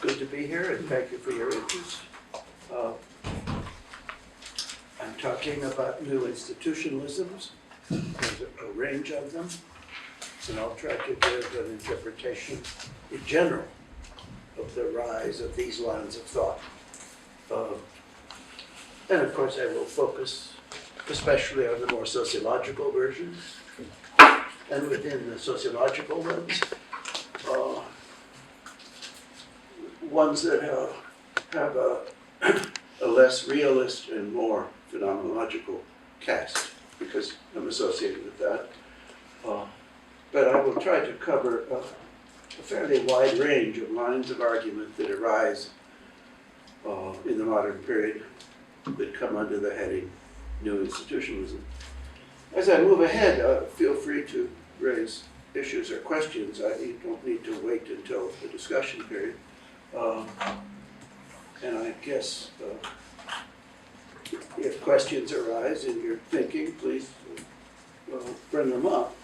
good to be here, and thank you for your interest. I'm talking about new institutionalisms. There's a range of them, and I'll try to give an interpretation in general of the rise of these lines of thought. And of course, I will focus especially on the more sociological versions, and within the sociological ones, ones that have a less realist and more phenomenological cast, because I'm associated with that. But I will try to cover a fairly wide range of lines of argument that arise in the modern period that come under the heading New Institutionalism. As I move ahead, feel free to raise issues or questions. You don't need to wait until the discussion period. And I guess if questions arise in your thinking, please bring them up.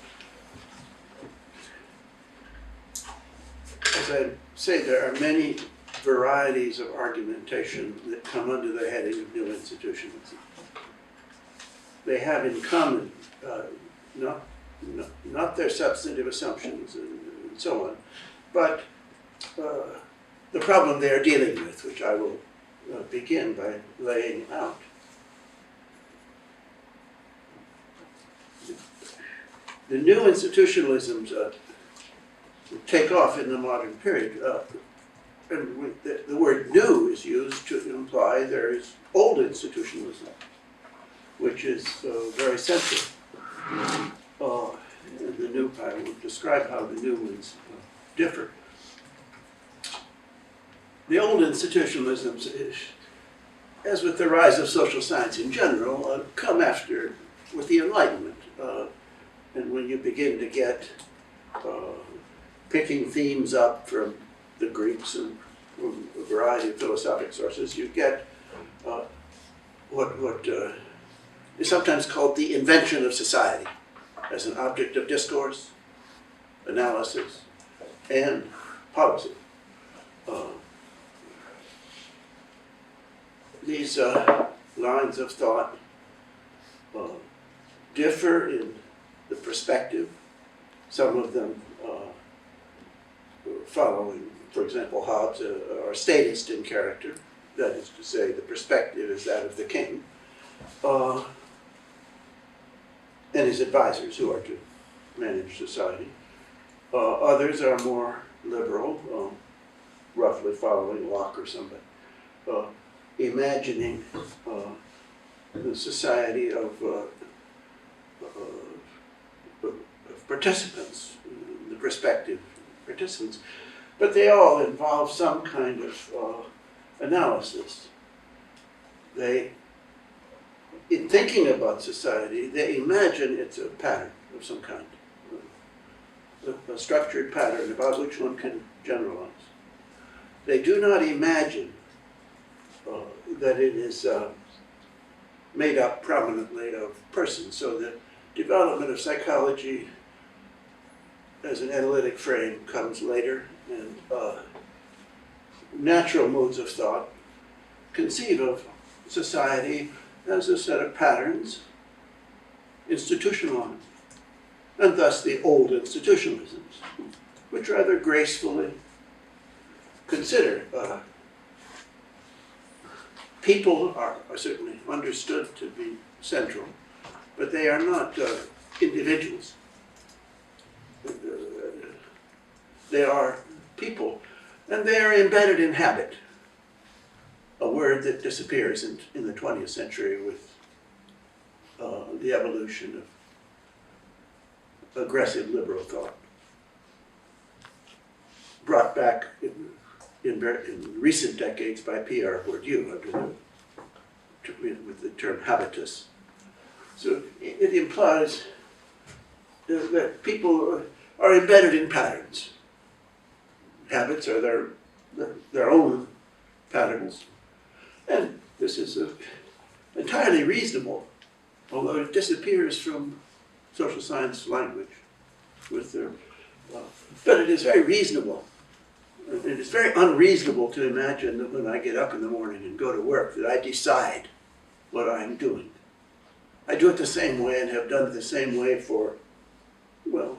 As I say, there are many varieties of argumentation that come under the heading of New Institutionalism. They have in common not their substantive assumptions and so on, but the problem they are dealing with, which I will begin by laying out. The new institutionalisms take off in the modern period. And the word new is used to imply there is old institutionalism, which is very central. And the new, I will describe how the new ones differ. The old institutionalisms, as with the rise of social science in general, come after with the Enlightenment. And when you begin to get picking themes up from the Greeks and from a variety of philosophic sources, you get what is sometimes called the invention of society as an object of discourse, analysis, and policy. These lines of thought differ in the perspective. Some of them following, for example, Hobbes, are statist in character. That is to say, the perspective is that of the king and his advisors who are to manage society. Others are more liberal, roughly following Locke or somebody, imagining the society of participants, the prospective participants, but they all involve some kind of analysis. They, in thinking about society, they imagine it's a pattern of some kind, a structured pattern about which one can generalize. They do not imagine that it is made up prominently of persons, so the development of psychology as an analytic frame comes later, and natural modes of thought conceive of society as a set of patterns institutionalized, and thus the old institutionalisms, which rather gracefully consider people are certainly understood to be central, but they are not individuals. They are people, and they are embedded in habit, a word that disappears in the 20th century with the evolution of aggressive liberal thought, brought back in recent decades by Pierre Bourdieu with the term habitus. So it implies that people are embedded in patterns. Habits are their own patterns. And this is entirely reasonable, although it disappears from social science language with their, but it is very reasonable it is very unreasonable to imagine that when I get up in the morning and go to work that I decide what I'm doing. I do it the same way and have done it the same way for, well,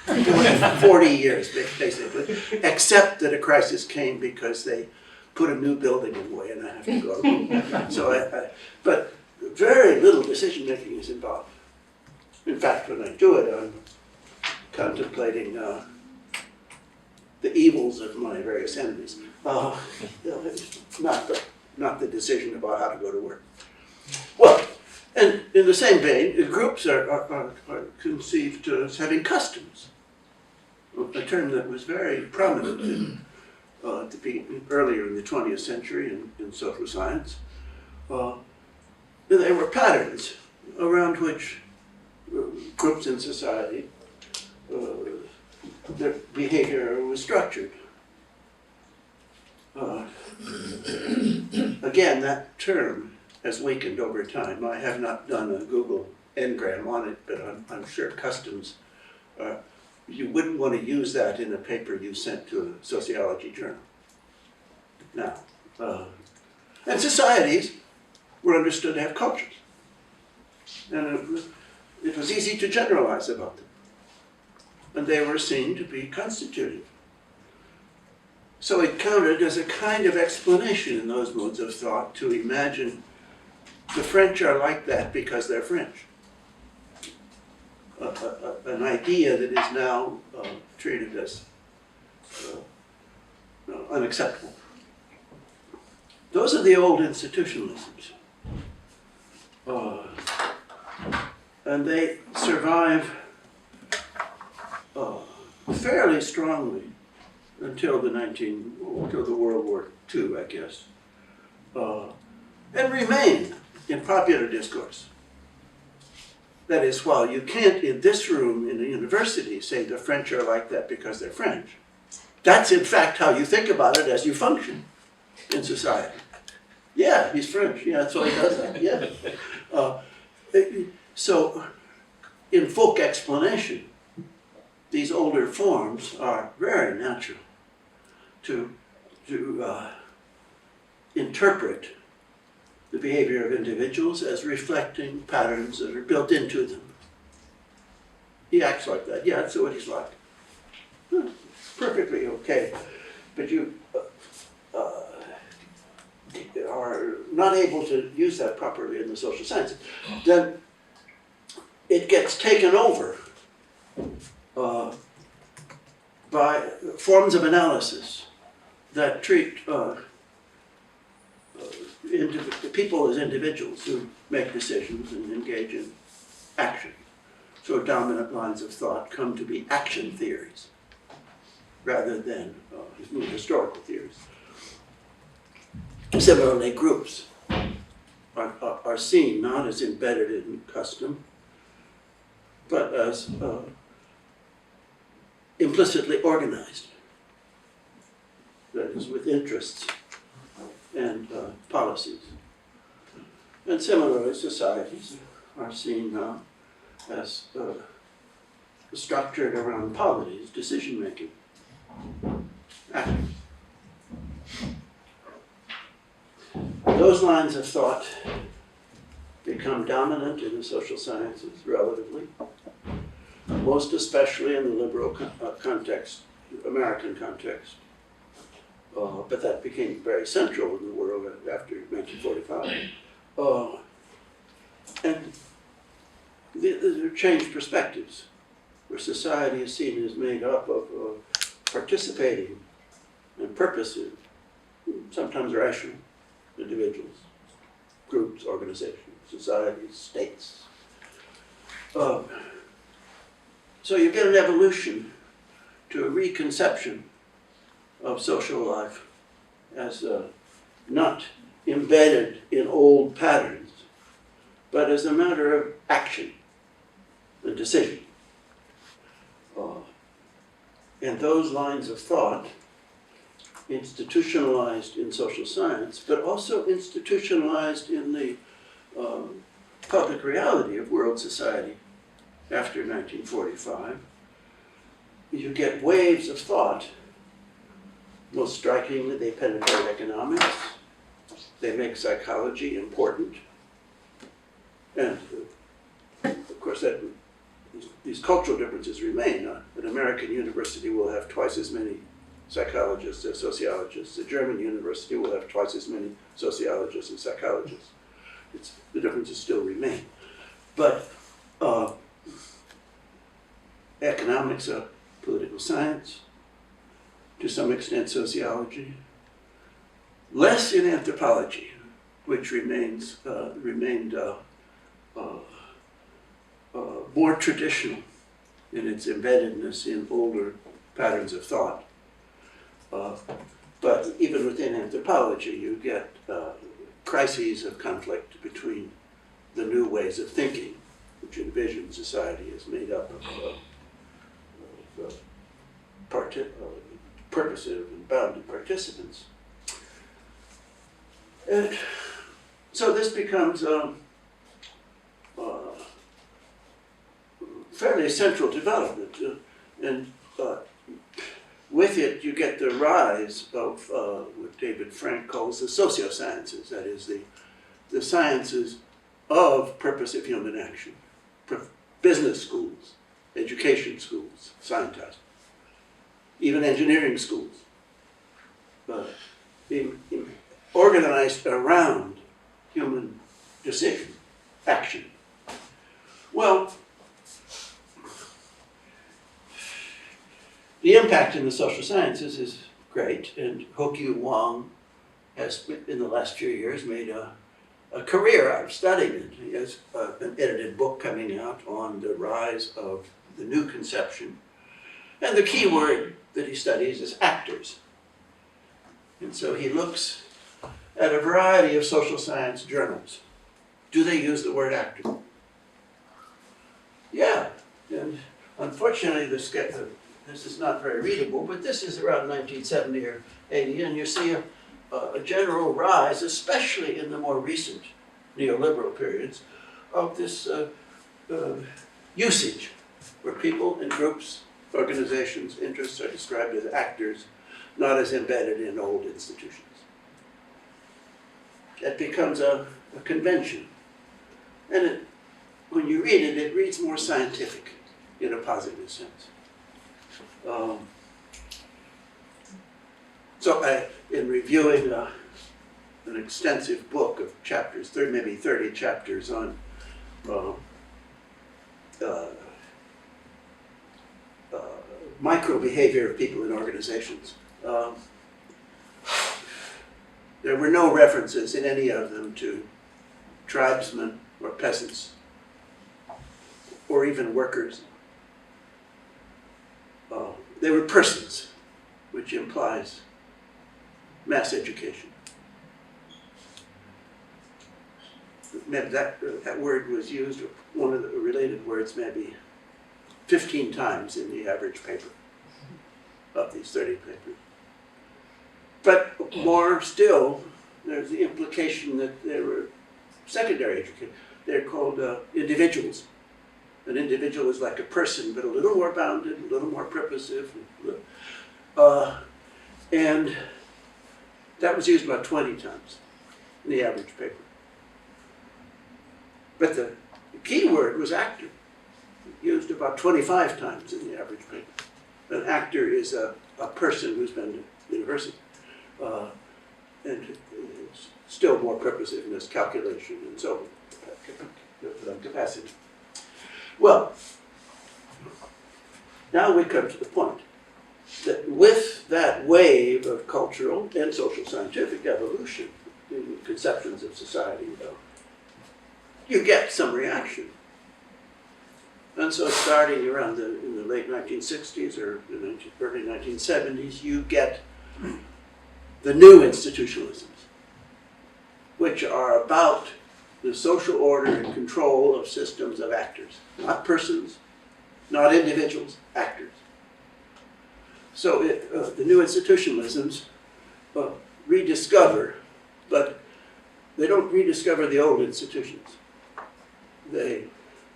40 years, basically, except that a crisis came because they put a new building in the way and I have to go. So but very little decision making is involved. In fact, when I do it, I'm contemplating the evils of my various enemies. Not the decision about how to go to work. Well, and in the same vein, groups are conceived as having customs, a term that was very prominent earlier in the 20th century in social science. They were patterns around which groups in society, their behavior was structured. Again, that term has weakened over time. I have not done a Google engram on it, but I'm sure customs, you wouldn't want to use that in a paper you sent to a sociology journal. Now, and societies were understood to have cultures. And it was easy to generalize about them. And they were seen to be constitutive. So it counted as a kind of explanation in those modes of thought to imagine the French are like that because they're French. An idea that is now treated as unacceptable. Those are the old institutionalisms. And they survive fairly strongly until the World War II, I guess, and remain in popular discourse. That is, while you can't in this room in a university say the French are like that because they're French, that's in fact how you think about it as you function in society. Yeah, he's French. Yeah, that's why he does that. Yeah. So, in folk explanation, these older forms are very natural to interpret the behavior of individuals as reflecting patterns that are built into them. He acts like that. Yeah, that's what he's like. Perfectly okay. But you are not able to use that properly in the social sciences. Then it gets taken over by forms of analysis that treat people as individuals who make decisions and engage in action. So dominant lines of thought come to be action theories rather than historical theories. Similarly, groups are seen not as embedded in custom, but as implicitly organized, that is, with interests and policies. And similarly, societies are seen now as structured around polities, decision-making, actions. Those lines of thought become dominant in the social sciences relatively, most especially in the liberal context, American context. But that became very central in the world after 1945. And there are changed perspectives, where society is seen as made up of participating and purposive, sometimes rational, individuals, groups, organizations, societies, states. So you get an evolution to a reconception of social life as not embedded in old patterns, but as a matter of action and decision. And those lines of thought, institutionalized in social science, but also institutionalized in the public reality of world society after 1945, you get waves of thought Most strikingly, they penetrate economics. They make psychology important. And, of course, these cultural differences remain. An American university will have twice as many psychologists as sociologists. A German university will have twice as many sociologists as psychologists. The differences still remain. But economics are political science, to some extent sociology, less in anthropology, which remained more traditional in its embeddedness in older patterns of thought. But even within anthropology, you get crises of conflict between the new ways of thinking, which envision society as made up of purposive and bounded participants. And so this becomes a fairly central development. And with it, you get the rise of what David Frank calls the sociosciences, that is, the sciences of purposive human action. Business schools, education schools, scientists, even engineering schools, being organized around human decision, action. Well, the impact in the social sciences is great, and Ho-Kyu Wang has, in the last few years, made a career out of studying it. He has an edited book coming out on the rise of the new conception, and the key word that he studies is actors. And so he looks at a variety of social science journals. Do they use the word actor? Yeah, and unfortunately this is not very readable, but this is around 1970 or 80, and you see a general rise, especially in the more recent neoliberal periods, of this usage, where people in groups, organizations, interests are described as actors, not as embedded in old institutions. It becomes a convention. And when you read it, it reads more scientific in a positive sense. So in reviewing an extensive book of chapters, maybe 30 chapters on micro-behavior of people in organizations, there were no references in any of them to tribesmen or peasants or even workers. They were persons, which implies mass education. Maybe that word was used, one of the related words, maybe 15 times in the average paper of these 30 papers. But more still, there's the implication that they were secondary education. They're called individuals. An individual is like a person, but a little more bounded, a little more purposive. And that was used about 20 times in the average paper. But the key word was actor, used about 25 times in the average paper. An actor is a person who's been to university. And it's still more purposiveness, calculation, and so on, capacity. Well, now we come to the point that with that wave of cultural and social scientific evolution in conceptions of society, you get some reaction. And so starting around in the late 1960s or the early 1970s, you get the new institutionalisms, which are about the social order and control of systems of actors, not persons, not individuals, actors. So the new institutionalisms rediscover, but they don't rediscover the old institutions. They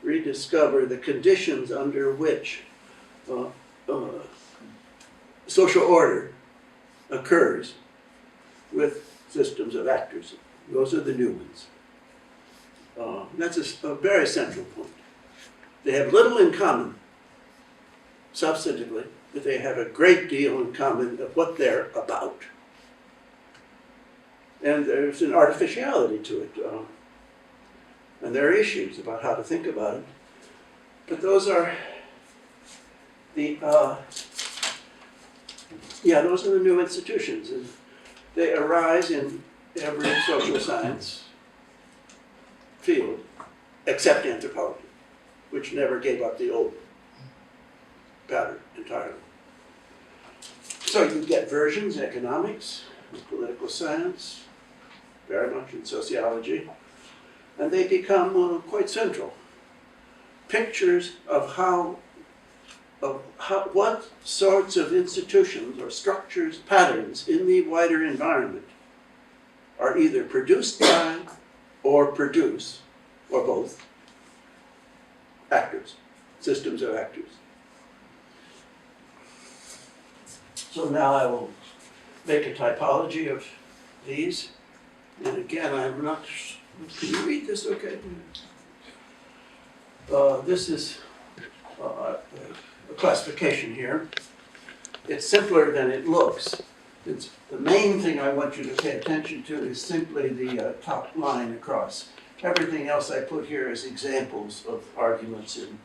rediscover the conditions under which social order occurs with systems of actors. Those are the new ones. That's a very central point. They have little in common, substantively, but they have a great deal in common of what they're about. And there's an artificiality to it. And there are issues about how to think about it. But those are those are the new institutions. And they arise in every social science field, except anthropology, which never gave up the old pattern entirely. So you get versions, economics, political science, very much in sociology, and they become quite central. Pictures of what sorts of institutions or structures, patterns in the wider environment are either produced by or produce, or both, actors, systems of actors. So now I will make a typology of these. And again, I'm not, can you read this okay? This is a classification here. It's simpler than it looks. The main thing I want you to pay attention to is simply the top line across. Everything else I put here is examples of arguments in,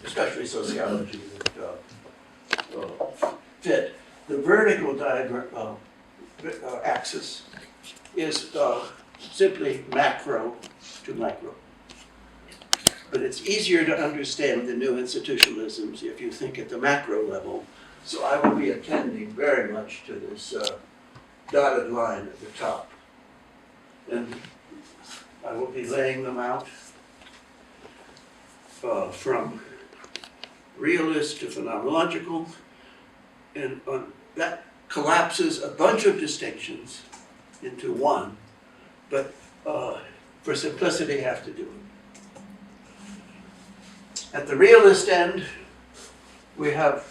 especially sociology, that fit. The vertical diagram axis is simply macro to micro. But it's easier to understand the new institutionalisms if you think at the macro level. So I will be attending very much to this dotted line at the top. And I will be laying them out from realist to phenomenological. And that collapses a bunch of distinctions into one. But for simplicity, I have to do it. At the realist end, we have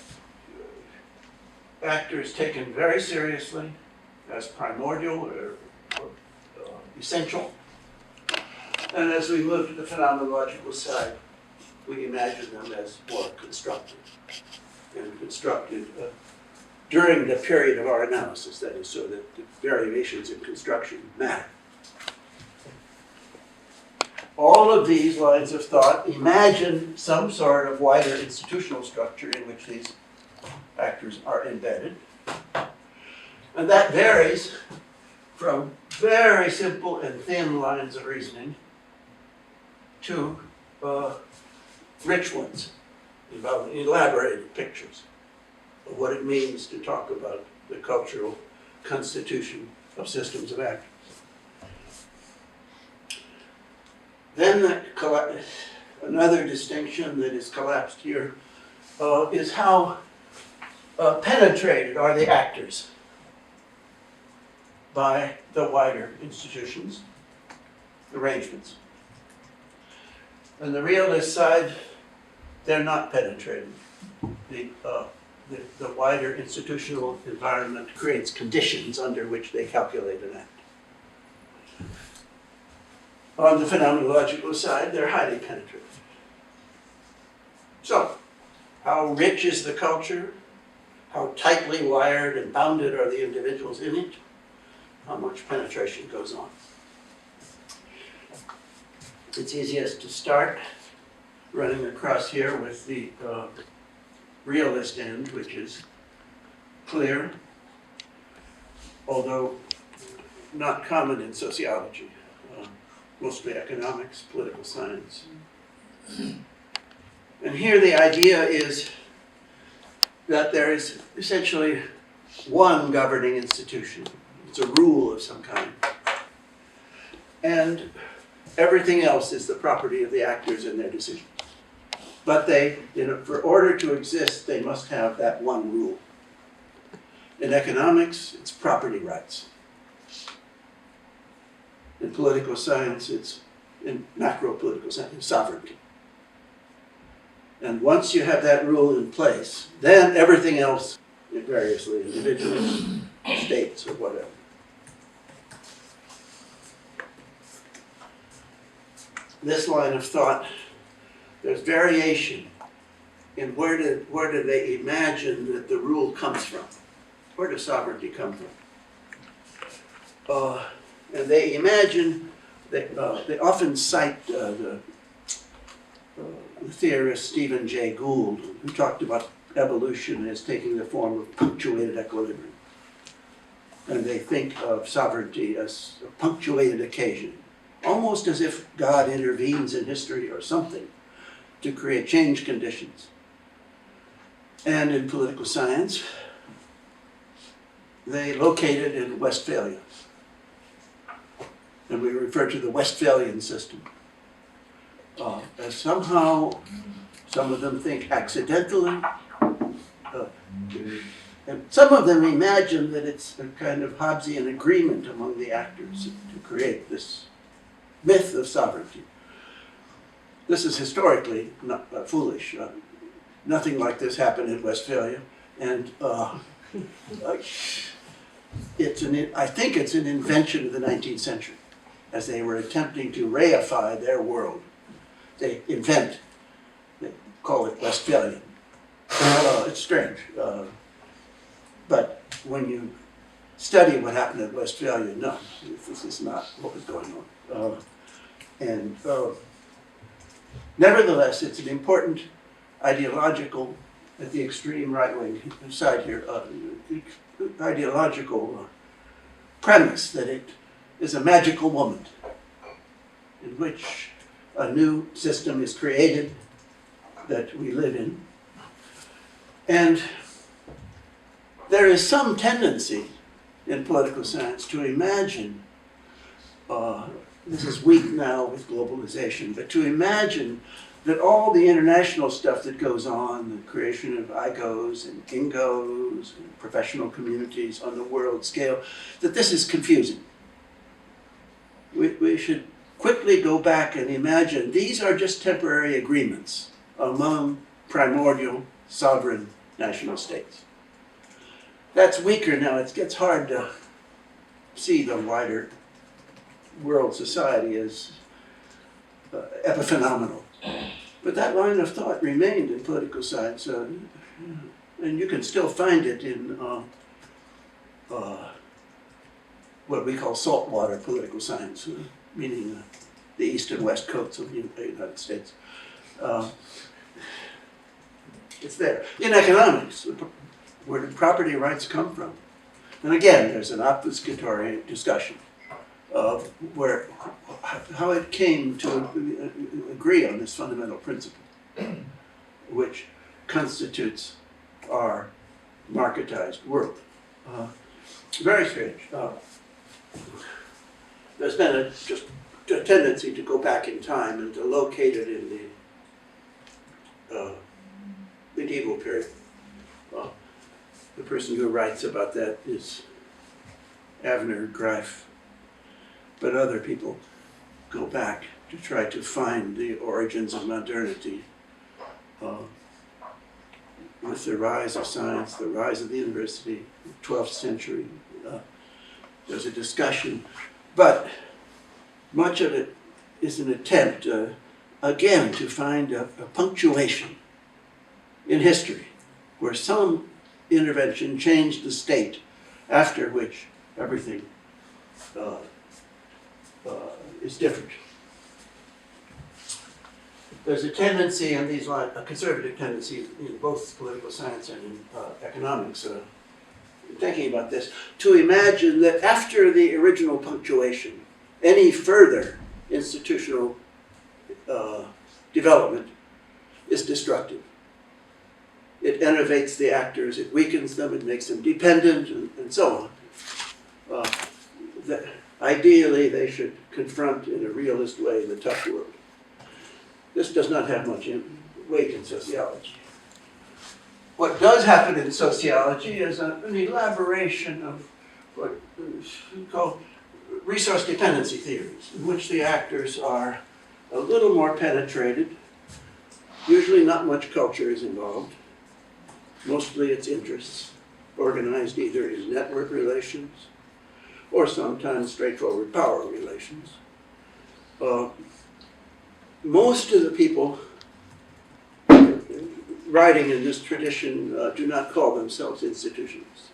actors taken very seriously as primordial or essential. And as we move to the phenomenological side, we imagine them as more constructed, and constructed during the period of our analysis, that is, so that the variations in construction matter. All of these lines of thought imagine some sort of wider institutional structure in which these actors are embedded. And that varies from very simple and thin lines of reasoning to rich ones, involving elaborated pictures of what it means to talk about the cultural constitution of systems of actors. Then another distinction that is collapsed here is how penetrated are the actors by the wider institutions, arrangements. On the realist side, they're not penetrated. The wider institutional environment creates conditions under which they calculate an act. On the phenomenological side, they're highly penetrated. So, how rich is the culture? How tightly wired and bounded are the individuals in it? How much penetration goes on? It's easiest to start running across here with the realist end, which is clear, although not common in sociology. Mostly economics, political science. And here the idea is that there is essentially one governing institution. It's a rule of some kind. And everything else is the property of the actors and their decisions. But they, for order to exist, they must have that one rule. In economics, it's property rights. In political science, it's in macro-political science, it's sovereignty. And once you have that rule in place, then everything else, variously individually, states or whatever. This line of thought, there's variation in where do they imagine that the rule comes from? Where does sovereignty come from? And they imagine that they often cite the theorist Stephen Jay Gould, who talked about evolution as taking the form of punctuated equilibrium. And they think of sovereignty as a punctuated occasion, almost as if God intervenes in history or something to create change conditions. And in political science, they locate it in Westphalia. And we refer to the Westphalian System. As somehow, some of them think accidentally, and some of them imagine that it's a kind of Hobbesian agreement among the actors to create this myth of sovereignty. This is historically not foolish. Nothing like this happened in Westphalia, and I think it's an invention of the 19th century, as they were attempting to reify their world. They call it Westphalian. It's strange. But when you study what happened at Westphalia, no, this is not what was going on. Nevertheless, it's an important ideological, at the extreme right-wing side here, ideological premise that it is a magical moment in which a new system is created that we live in. And there is some tendency in political science to imagine, this is weak now with globalization, but to imagine that all the international stuff that goes on, the creation of IGOs and INGOs and professional communities on the world scale, that this is confusing. We should quickly go back and imagine these are just temporary agreements among primordial sovereign national states. That's weaker now. It gets hard to see the wider world society as epiphenomenal. But that line of thought remained in political science, and you can still find it in what we call saltwater political science, meaning the east and west coasts of the United States. It's there. In economics, where did property rights come from? And again, there's an obfuscatory discussion of how it came to agree on this fundamental principle, which constitutes our marketized world. Very strange. There's been a tendency to go back in time and to locate it in the medieval period. The person who writes about that is Avner Greif. But other people go back to try to find the origins of modernity with the rise of science, the rise of the university, 12th century. There's a discussion, but much of it is an attempt, again, to find a punctuation in history where some intervention changed the state, after which everything is different. There's a tendency in these lines, a conservative tendency in both political science and in economics, thinking about this, to imagine that after the original punctuation, any further institutional development is destructive. It enervates the actors, it weakens them, it makes them dependent, and so on. Ideally, they should confront in a realist way the tough world. This does not have much weight in sociology. What does happen in sociology is an elaboration of what is called resource dependency theories, in which the actors are a little more penetrated. Usually not much culture is involved. Mostly it's interests. organized either in network relations or sometimes straightforward power relations. Most of the people writing in this tradition do not call themselves institutionalists,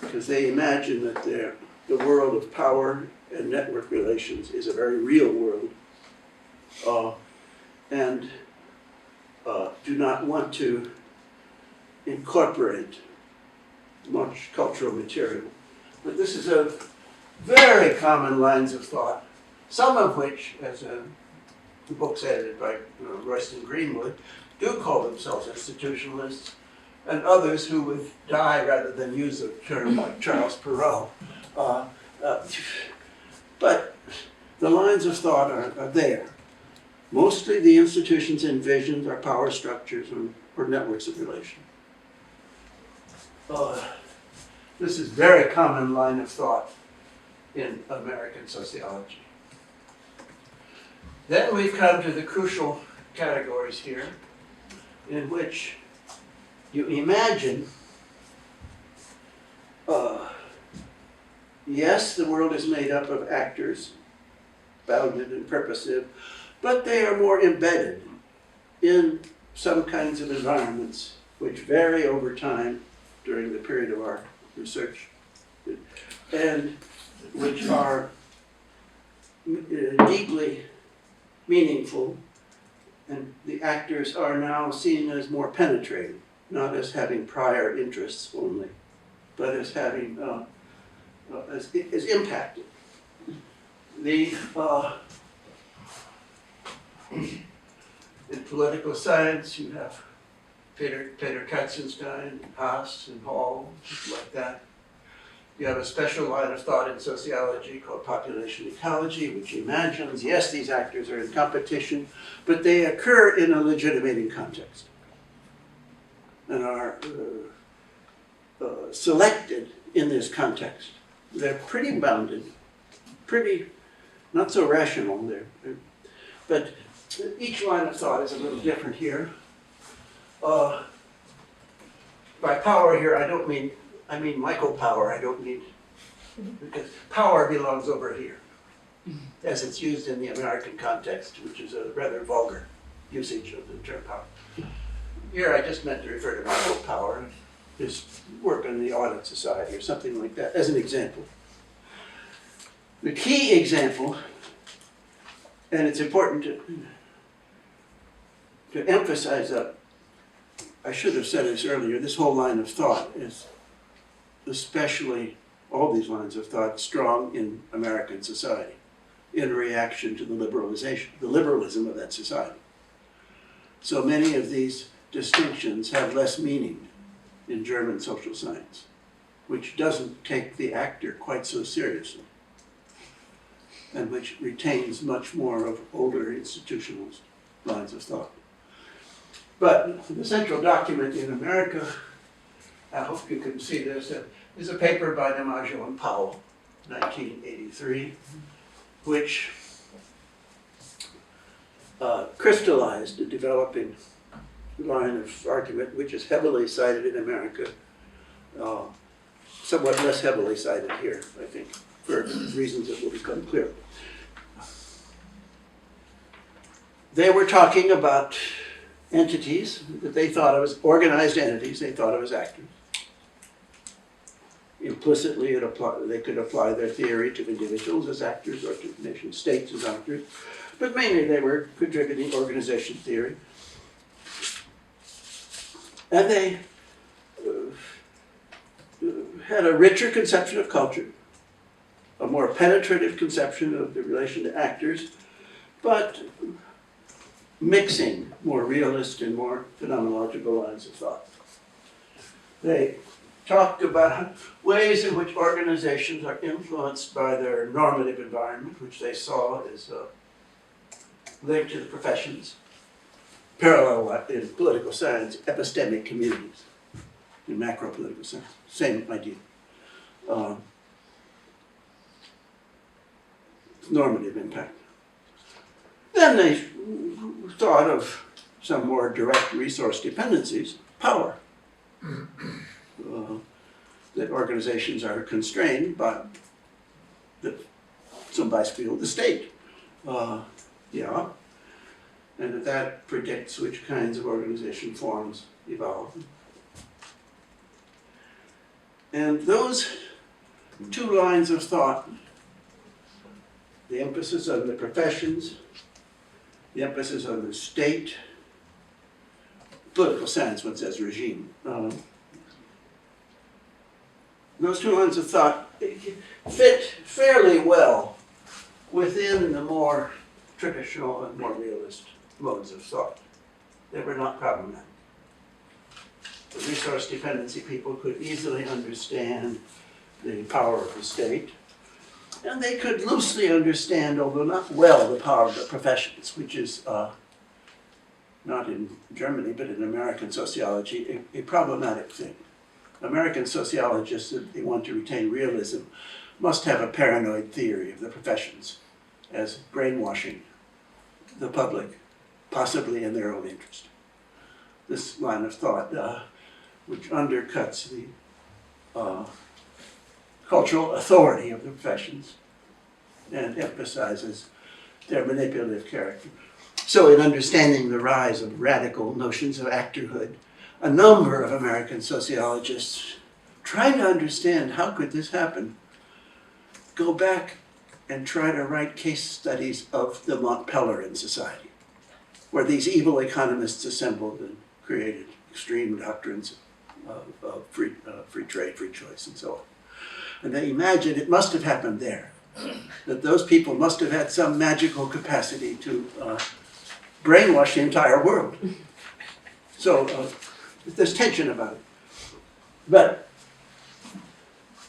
because they imagine that the world of power and network relations is a very real world, and do not want to incorporate much cultural material. But this is a very common lines of thought, some of which, as the books edited by Royston Greenwood, do call themselves institutionalists, and others who would die rather than use a term like Charles Perrault. But the lines of thought are there. Mostly the institutions envisioned are power structures or networks of relation. This is a very common line of thought in American sociology. Then we've come to the crucial categories here, in which you imagine, yes, the world is made up of actors, bounded and purposive, but they are more embedded in some kinds of environments which vary over time during the period of our research, and which are deeply meaningful, and the actors are now seen as more penetrating, not as having prior interests only, but as having, as impacted. In political science, you have Peter Katzenstein, Haas, and Hall, like that. You have a special line of thought in sociology called population ecology, which imagines, yes, these actors are in competition, but they occur in a legitimating context and are selected in this context. They're pretty bounded, pretty not so rational there, but each line of thought is a little different here. By power here, I mean Michael power, I don't mean, because power belongs over here, as it's used in the American context, which is a rather vulgar usage of the term power. Here I just meant to refer to Michael Power, his work on the Audit Society or something like that, as an example. The key example, and it's important to emphasize that, I should have said this earlier, this whole line of thought is especially, all these lines of thought, strong in American society in reaction to the liberalism of that society. So many of these distinctions have less meaning in German social science, which doesn't take the actor quite so seriously, and which retains much more of older institutionalist lines of thought. But the central document in America, I hope you can see this, is a paper by DiMaggio and Powell, 1983, which crystallized a developing line of argument, which is heavily cited in America, somewhat less heavily cited here, I think, for reasons that will become clear. They were talking about entities that they thought of as organized entities, they thought of as actors. Implicitly, they could apply their theory to individuals as actors or to nation states as actors, but mainly they were contributing organization theory. And they had a richer conception of culture, a more penetrative conception of the relation to actors, but mixing more realist and more phenomenological lines of thought. They talked about ways in which organizations are influenced by their normative environment, which they saw as linked to the professions. Parallel in political science, epistemic communities. In macro-political science, same idea. Normative impact. Then they thought of some more direct resource dependencies, power. that organizations are constrained by some feel the state. Yeah. And that predicts which kinds of organization forms evolve. And those two lines of thought, the emphasis on the professions, the emphasis on the state, political science, one says regime. Those two lines of thought fit fairly well within the more traditional and more realist modes of thought. They were not problematic. The resource dependency people could easily understand the power of the state, and they could loosely understand, although not well, the power of the professions, which is not in Germany, but in American sociology, a problematic thing. American sociologists, if they want to retain realism, must have a paranoid theory of the professions as brainwashing the public, possibly in their own interest. This line of thought, which undercuts the cultural authority of the professions and emphasizes their manipulative character. So in understanding the rise of radical notions of actorhood, a number of American sociologists, trying to understand how could this happen, go back and try to write case studies of the Montpellerin Society, where these evil economists assembled and created extreme doctrines of free trade, free choice, and so on. And they imagine it must have happened there, that those people must have had some magical capacity to brainwash the entire world. So there's tension about it. But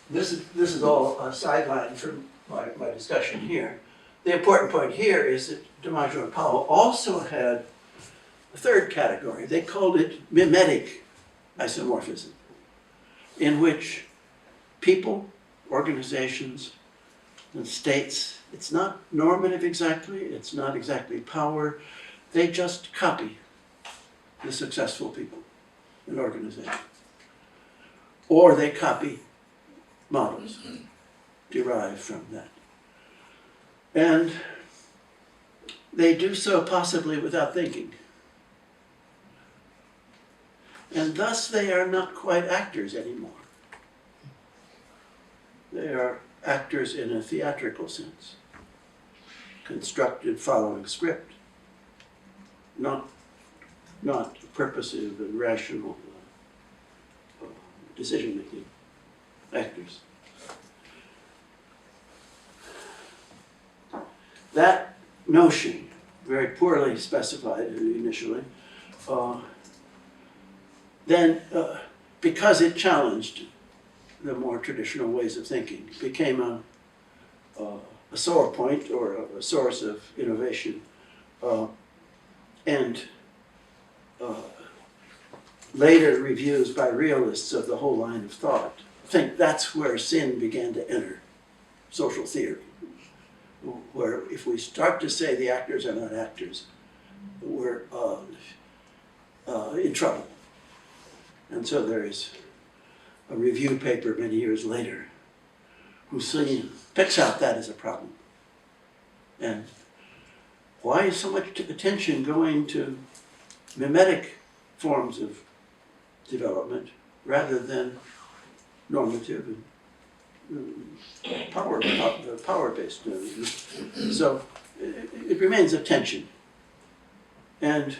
this is all a sideline from my discussion here. The important point here is that DiMaggio and Powell also had a third category. They called it mimetic isomorphism, in which people, organizations, and states, it's not normative exactly, it's not exactly power, they just copy the successful people in organizations. Or they copy models derived from that. And they do so possibly without thinking. And thus they are not quite actors anymore. They are actors in a theatrical sense, constructed following script, not purposive and rational decision-making actors. That notion, very poorly specified initially, then because it challenged the more traditional ways of thinking, became a sore point or a source of innovation. And later reviews by realists of the whole line of thought think that's where sin began to enter social theory, where if we start to say the actors are not actors, we're in trouble. And so there is a review paper many years later who picks out that as a problem. And why is so much attention going to mimetic forms of development rather than normative and power-based? So it remains a tension. And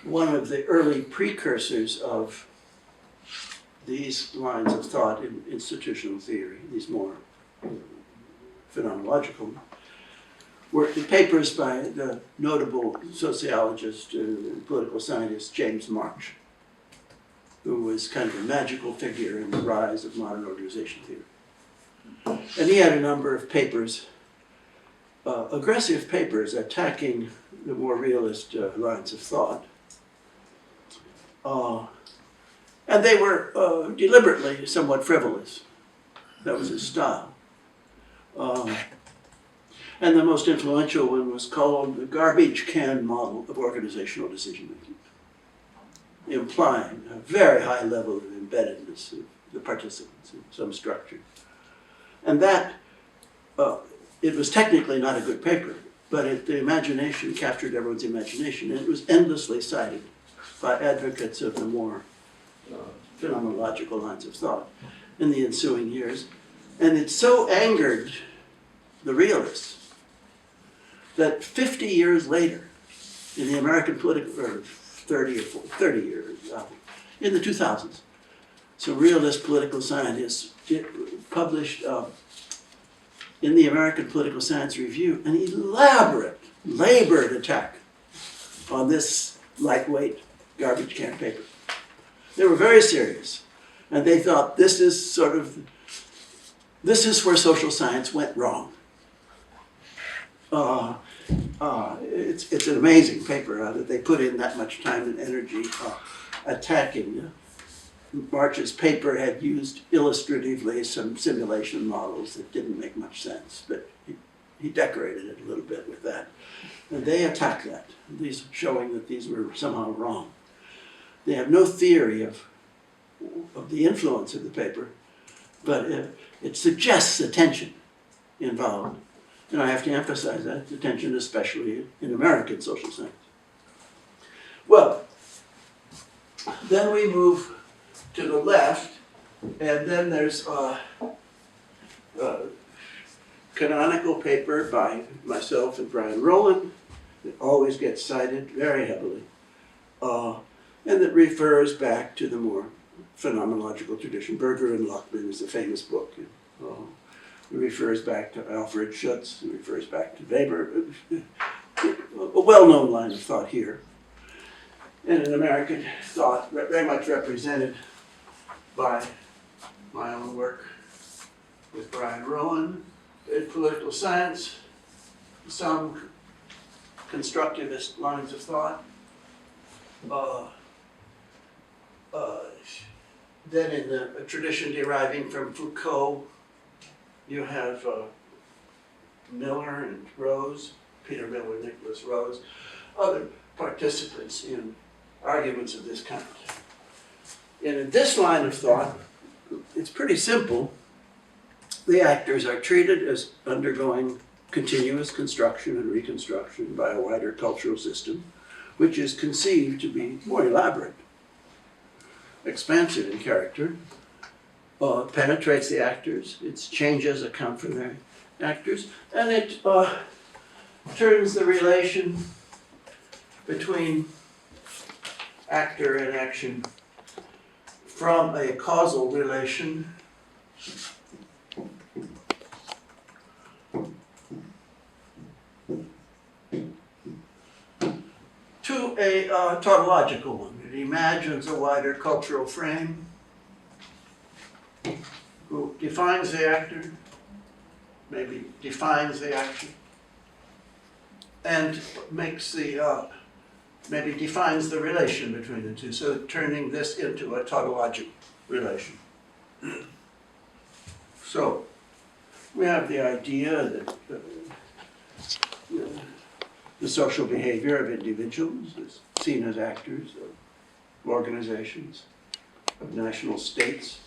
one of the early precursors of these lines of thought in institutional theory, these more phenomenological, were papers by the notable sociologist and political scientist James March, who was kind of a magical figure in the rise of modern organization theory. And he had a number of papers, aggressive papers attacking the more realist lines of thought. And they were deliberately somewhat frivolous. That was his style. And the most influential one was called the garbage can model of organizational decision-making. implying a very high level of embeddedness of the participants in some structure. And that, it was technically not a good paper, but the imagination captured everyone's imagination, and it was endlessly cited by advocates of the more phenomenological lines of thought in the ensuing years. And it so angered the realists that 50 years later, in the American political, or 30 or 40, 30 years, in the 2000s, some realist political scientists published in the American Political Science Review an elaborate, labored attack on this lightweight garbage can paper. They were very serious, and they thought this is where social science went wrong. It's an amazing paper that they put in that much time and energy attacking. March's paper had used illustratively some simulation models that didn't make much sense, but he decorated it a little bit with that. And they attacked that, showing that these were somehow wrong. They have no theory of the influence of the paper, but it suggests the tension involved. And I have to emphasize that, the tension especially in American social science. Well, then we move to the left, and then there's a canonical paper by myself and Brian Rowland that always gets cited very heavily, and that refers back to the more phenomenological tradition. Berger and Lockman is a famous book. It refers back to Alfred Schutz, it refers back to Weber, a well-known line of thought here. And an American thought very much represented by my own work with Brian Rowland in political science, some constructivist lines of thought. Then in the tradition deriving from Foucault, you have Miller and Rose, Peter Miller, Nicholas Rose, other participants in arguments of this kind. And in this line of thought, it's pretty simple. The actors are treated as undergoing continuous construction and reconstruction by a wider cultural system, which is conceived to be more elaborate, expansive in character, penetrates the actors, its changes account for their actors, and it turns the relation between actor and action from a causal relation to a tautological one. It imagines a wider cultural frame who defines the actor, maybe defines the action, and makes maybe defines the relation between the two, so turning this into a tautological relation. So, we have the idea that the social behavior of individuals is seen as actors of organizations, of national states,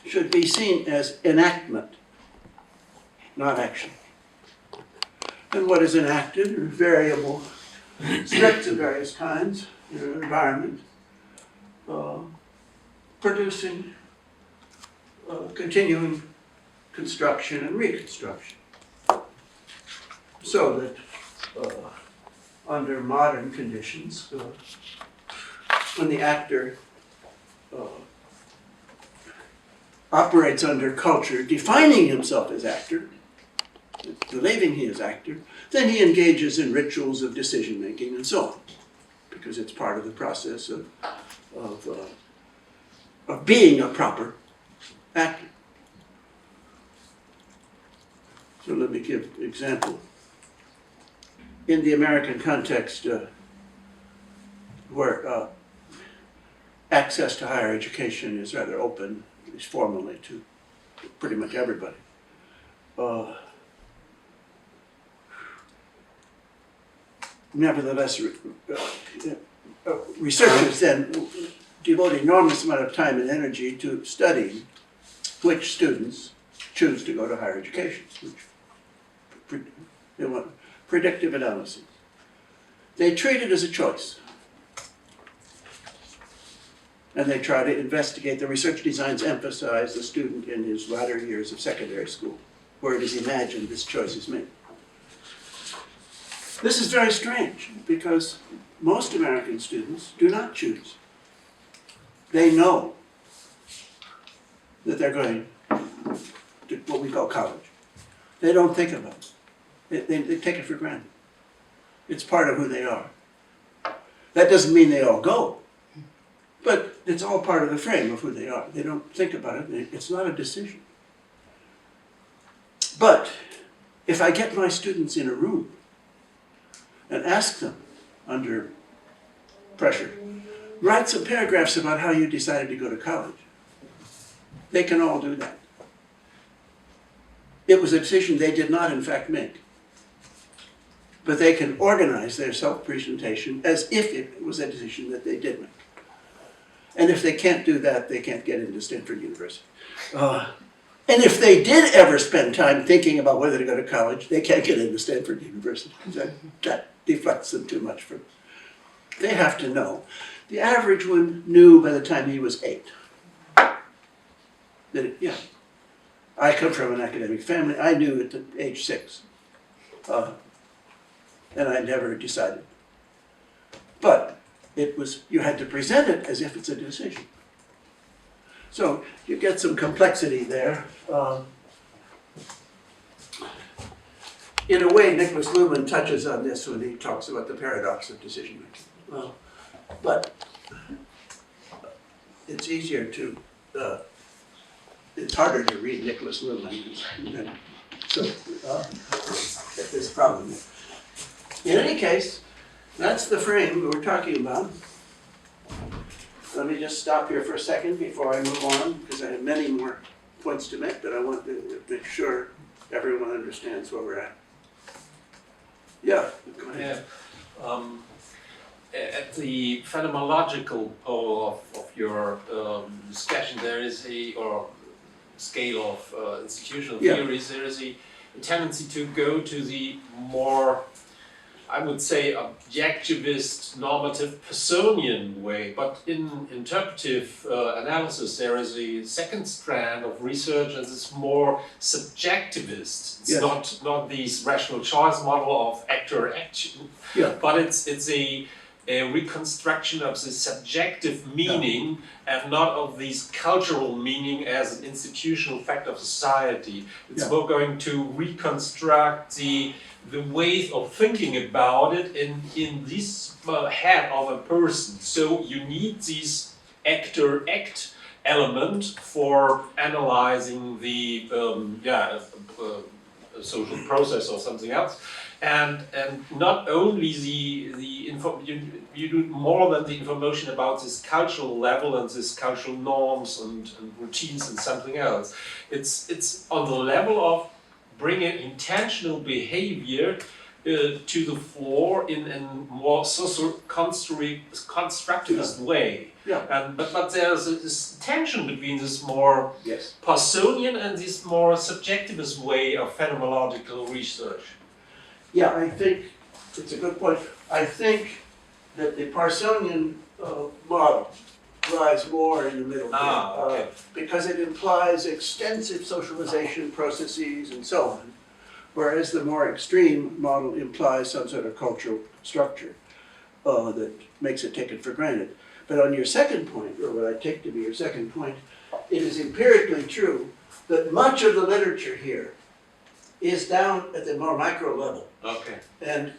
should be seen as enactment, not action. And what is enacted are variable scripts of various kinds in an environment, producing continuing construction and reconstruction. So that under modern conditions, when the actor operates under culture, defining himself as actor, believing he is actor, then he engages in rituals of decision making and so on, because it's part of the process of being a proper actor. So let me give an example. In the American context, where access to higher education is rather open, at least formally, to pretty much everybody, nevertheless, researchers then devote an enormous amount of time and energy to studying which students choose to go to higher education, which they want predictive analysis. They treat it as a choice. And they try to investigate. The research designs emphasize the student in his latter years of secondary school, where it is imagined this choice is made. This is very strange, because most American students do not choose. They know that they're going to what we call college. They don't think about it. They take it for granted. It's part of who they are. That doesn't mean they all go, but it's all part of the frame of who they are. They don't think about it. It's not a decision. But if I get my students in a room and ask them under pressure, write some paragraphs about how you decided to go to college, they can all do that. It was a decision they did not, in fact, make. But they can organize their self-presentation as if it was a decision that they did make. And if they can't do that, they can't get into Stanford University. And if they did ever spend time thinking about whether to go to college, they can't get into Stanford University. That deflects them too much. They have to know. The average one knew by the time he was 8. I come from an academic family. I knew at age 6. And I never decided. But it was, you had to present it as if it's a decision. So you get some complexity there. In a way, Niklas Luhmann touches on this when he talks about the paradox of decision making. But it's easier to, it's harder to read Niklas Luhmann. So there's a problem there. In any case, that's the frame we're talking about. Let me just stop here for a second before I move on, because I have many more points to make, but I want to make sure everyone understands where we're at. Yeah, go ahead. Yeah. At the phenomenological pole of your discussion, there is or scale of institutional theories, there is a tendency to go to the more, I would say, objectivist, normative, Personnian way. But in interpretive analysis, there is a second strand of research that is more subjectivist. It's not this rational choice model of actor-action, but it's a reconstruction of the subjective meaning and not of this cultural meaning as an institutional fact of society. It's more going to reconstruct the ways of thinking about it in this head of a person. So you need this actor-act element for analyzing the social process or something else. And not only you do more than the information about this cultural level and this cultural norms and routines and something else. It's on the level of bringing intentional behavior to the fore in a more social constructivist way. But there's this tension between this more Parsonian and this more subjectivist way of phenomenological research. Yeah, I think it's a good point. I think that the Parsonian model lies more in the middle there, because it implies extensive socialization processes and so on, whereas the more extreme model implies some sort of cultural structure that makes it taken for granted. But on your second point, or what I take to be your second point, it is empirically true that much of the literature here is down at the more micro level. And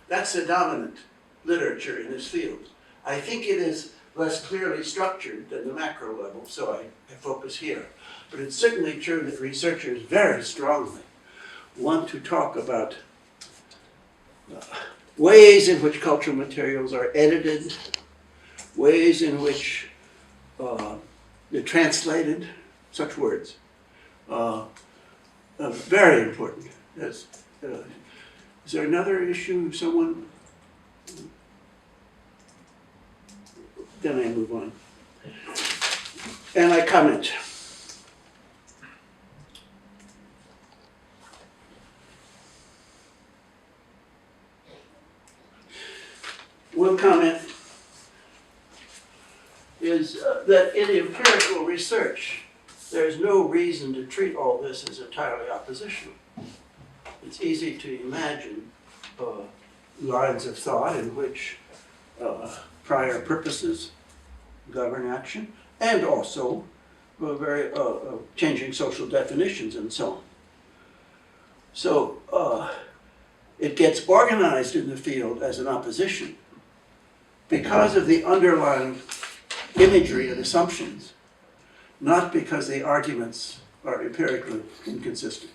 that's the dominant literature in this field. I think it is less clearly structured than the macro level, so I focus here. But it's certainly true that researchers very strongly want to talk about ways in which cultural materials are edited, ways in which they're translated, such words. Very important. Is there another issue? Someone? then I move on. And I comment. One comment is that in empirical research, there's no reason to treat all this as entirely oppositional. It's easy to imagine lines of thought in which prior purposes govern action, and also very changing social definitions and so on. So it gets organized in the field as an opposition because of the underlying imagery and assumptions, not because the arguments are empirically inconsistent.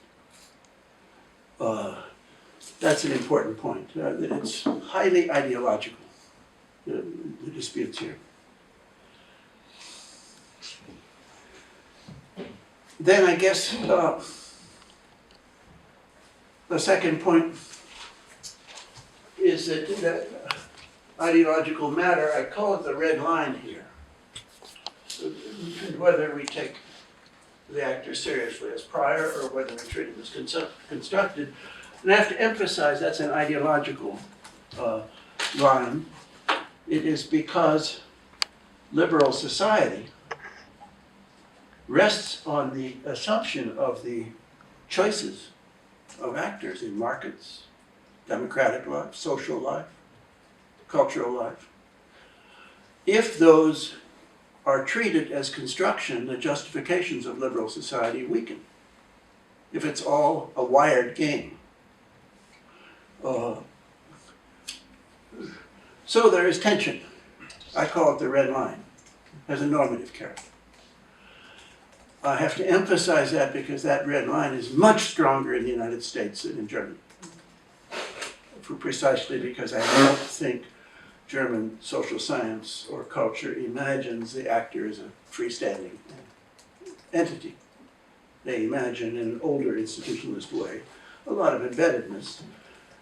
That's an important point. That it's highly ideological, the disputes here. Then I guess the second point is that ideological matter, I call it the red line here. Whether we take the actor seriously as prior or whether we treat him as constructed. And I have to emphasize that's an ideological line. It is because liberal society rests on the assumption of the choices of actors in markets, democratic life, social life, cultural life. If those are treated as construction, the justifications of liberal society weaken. If it's all a wired game. So there is tension. I call it the red line. It has a normative character. I have to emphasize that because that red line is much stronger in the United States than in Germany. Precisely because I don't think German social science or culture imagines the actor as a freestanding entity. They imagine in an older institutionalist way a lot of embeddedness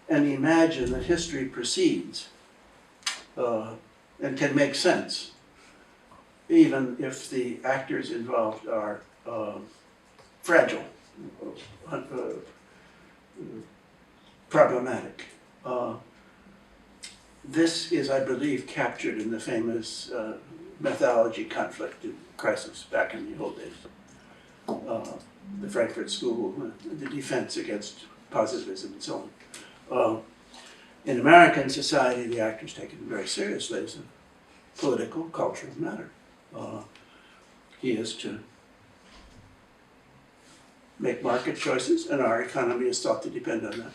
and imagine that history proceeds and can make sense even if the actors involved are fragile, problematic. This is, I believe, captured in the famous methodology conflict crisis back in the old days. The Frankfurt School, the defense against positivism and so on. In American society, the actor is taken very seriously as a political, cultural matter. He is to make market choices, and our economy is thought to depend on that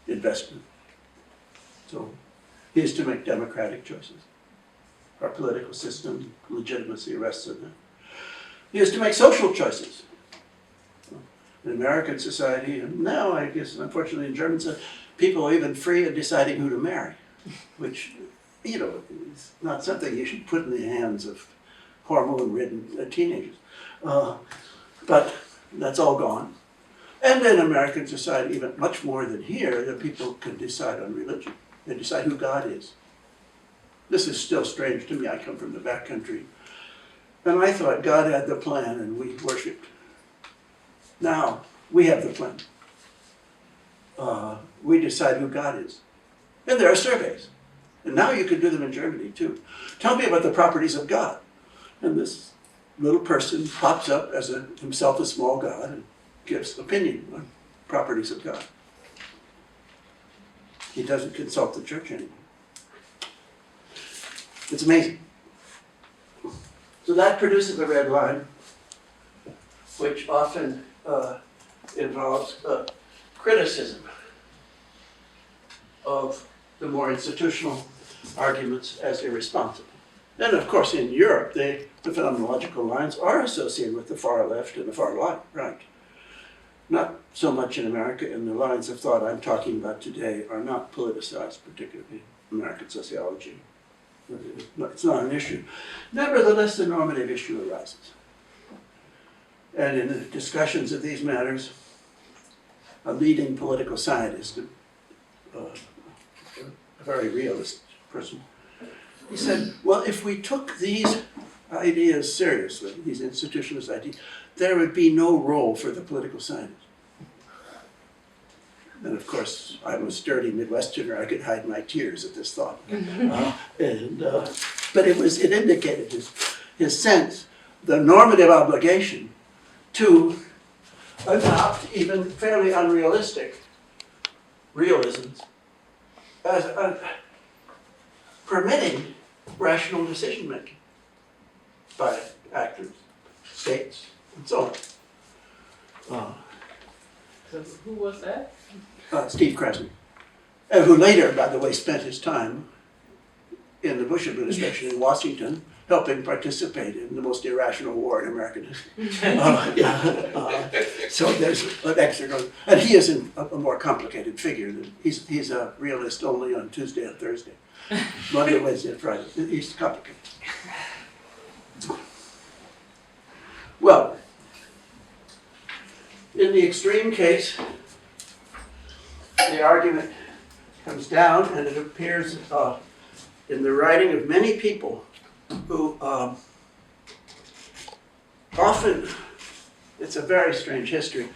investment. So he is to make democratic choices. Our political system, legitimacy rests on that. He is to make social choices. In American society, and now I guess unfortunately in German society, people are even free in deciding who to marry, which, you know, is not something you should put in the hands of hormone-ridden teenagers. But that's all gone. And in American society, even much more than here, that people can decide on religion. They decide who God is. This is still strange to me. I come from the backcountry. And I thought God had the plan and we worshipped. Now, we have the plan. We decide who God is. And there are surveys. And now you can do them in Germany too. Tell me about the properties of God. And this little person pops up as himself a small God and gives opinion on properties of God. He doesn't consult the church anymore. It's amazing. So that produces a red line, which often involves criticism of the more institutional arguments as irresponsible. Then, of course, in Europe, the phenomenological lines are associated with the far left and the far right. Not so much in America, and the lines of thought I'm talking about today are not politicized, particularly American sociology. It's not an issue. Nevertheless, the normative issue arises. And in the discussions of these matters, a leading political scientist, a very realist person, he said, well, if we took these ideas seriously, these institutionalist ideas, there would be no role for the political scientist. And of course, I'm a sturdy Midwesterner. I could hide my tears at this thought. But it indicated his sense, the normative obligation to adopt even fairly unrealistic realisms as permitting rational decision making by actors, states, and so on. So who was that? Steve Krasny, who later, by the way, spent his time in the Bush administration in Washington, helping participate in the most irrational war in American history. So there's an extra, and he is a more complicated figure. He's a realist only on Tuesday and Thursday, Monday, Wednesday, and Friday. He's complicated. Well, in the extreme case, the argument comes down, and it appears in the writing of many people who often, it's a very strange history,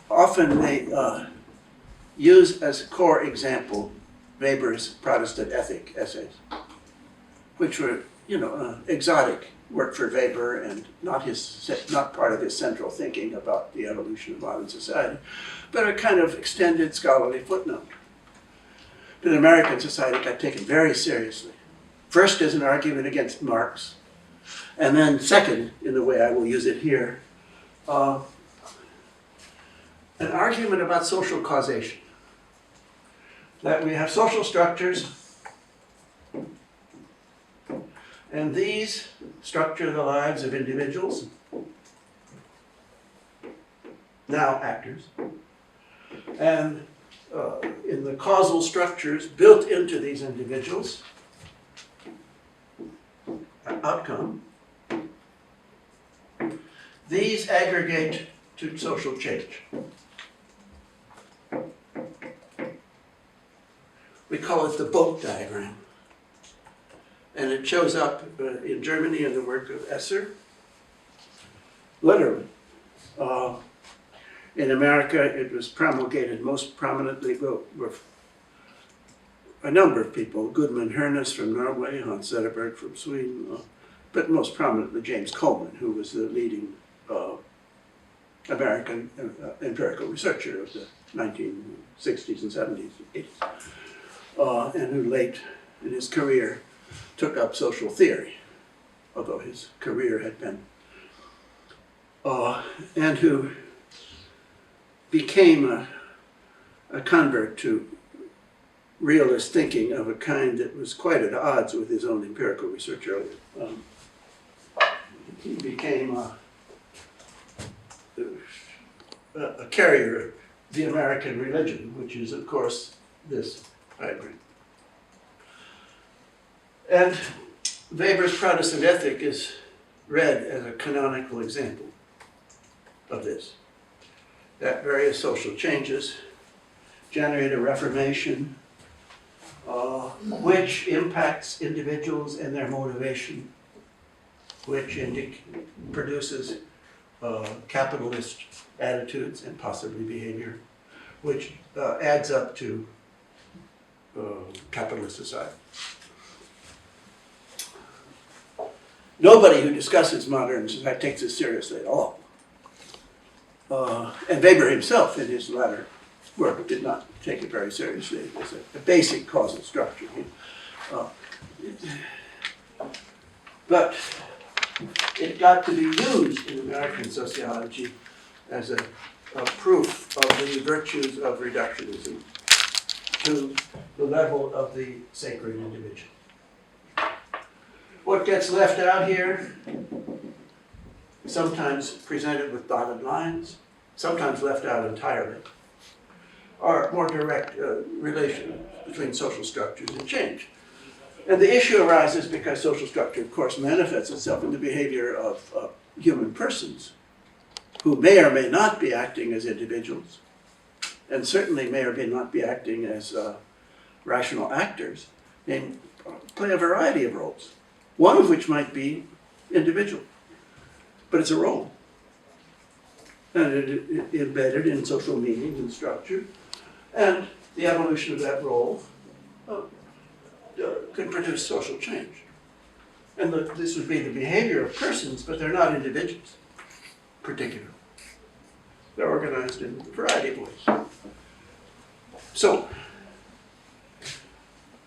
often they use as a core example Weber's Protestant ethic essays, which were, exotic work for Weber and not part of his central thinking about the evolution of modern society, but a kind of extended scholarly footnote. But in American society got taken very seriously. First as an argument against Marx, and then second, in the way I will use it here, an argument about social causation. That we have social structures, and these structure the lives of individuals, now actors, and in the causal structures built into these individuals, outcome, these aggregate to social change. We call it the boat diagram. And it shows up in Germany in the work of Esser, literally. In America, it was promulgated most prominently with a number of people, Gudmund Hernes from Norway, Hans Zetterberg from Sweden, but most prominently James Coleman, who was the leading American empirical researcher of the 1960s and 70s and 80s, and who late in his career took up social theory, although his career had been, and who became a convert to realist thinking of a kind that was quite at odds with his own empirical research earlier. He became a carrier of the American religion, which is, of course, this diagram. And Weber's Protestant ethic is read as a canonical example of this, that various social changes generate a reformation which impacts individuals and their motivation, which produces capitalist attitudes and possibly behavior, which adds up to capitalist society. Nobody who discusses modern society takes this seriously at all. And Weber himself, in his latter work, did not take it very seriously. It was a basic causal structure. But it got to be used in American sociology as a proof of the virtues of reductionism to the level of the sacred individual. What gets left out here, sometimes presented with dotted lines, sometimes left out entirely, are more direct relation between social structures and change. And the issue arises because social structure, of course, manifests itself in the behavior of human persons who may or may not be acting as individuals, and certainly may or may not be acting as rational actors, and play a variety of roles, one of which might be individual, but it's a role. And it embedded in social meaning and structure, and the evolution of that role can produce social change. And this would be the behavior of persons, but they're not individuals, particularly. They're organized in a variety of ways. So,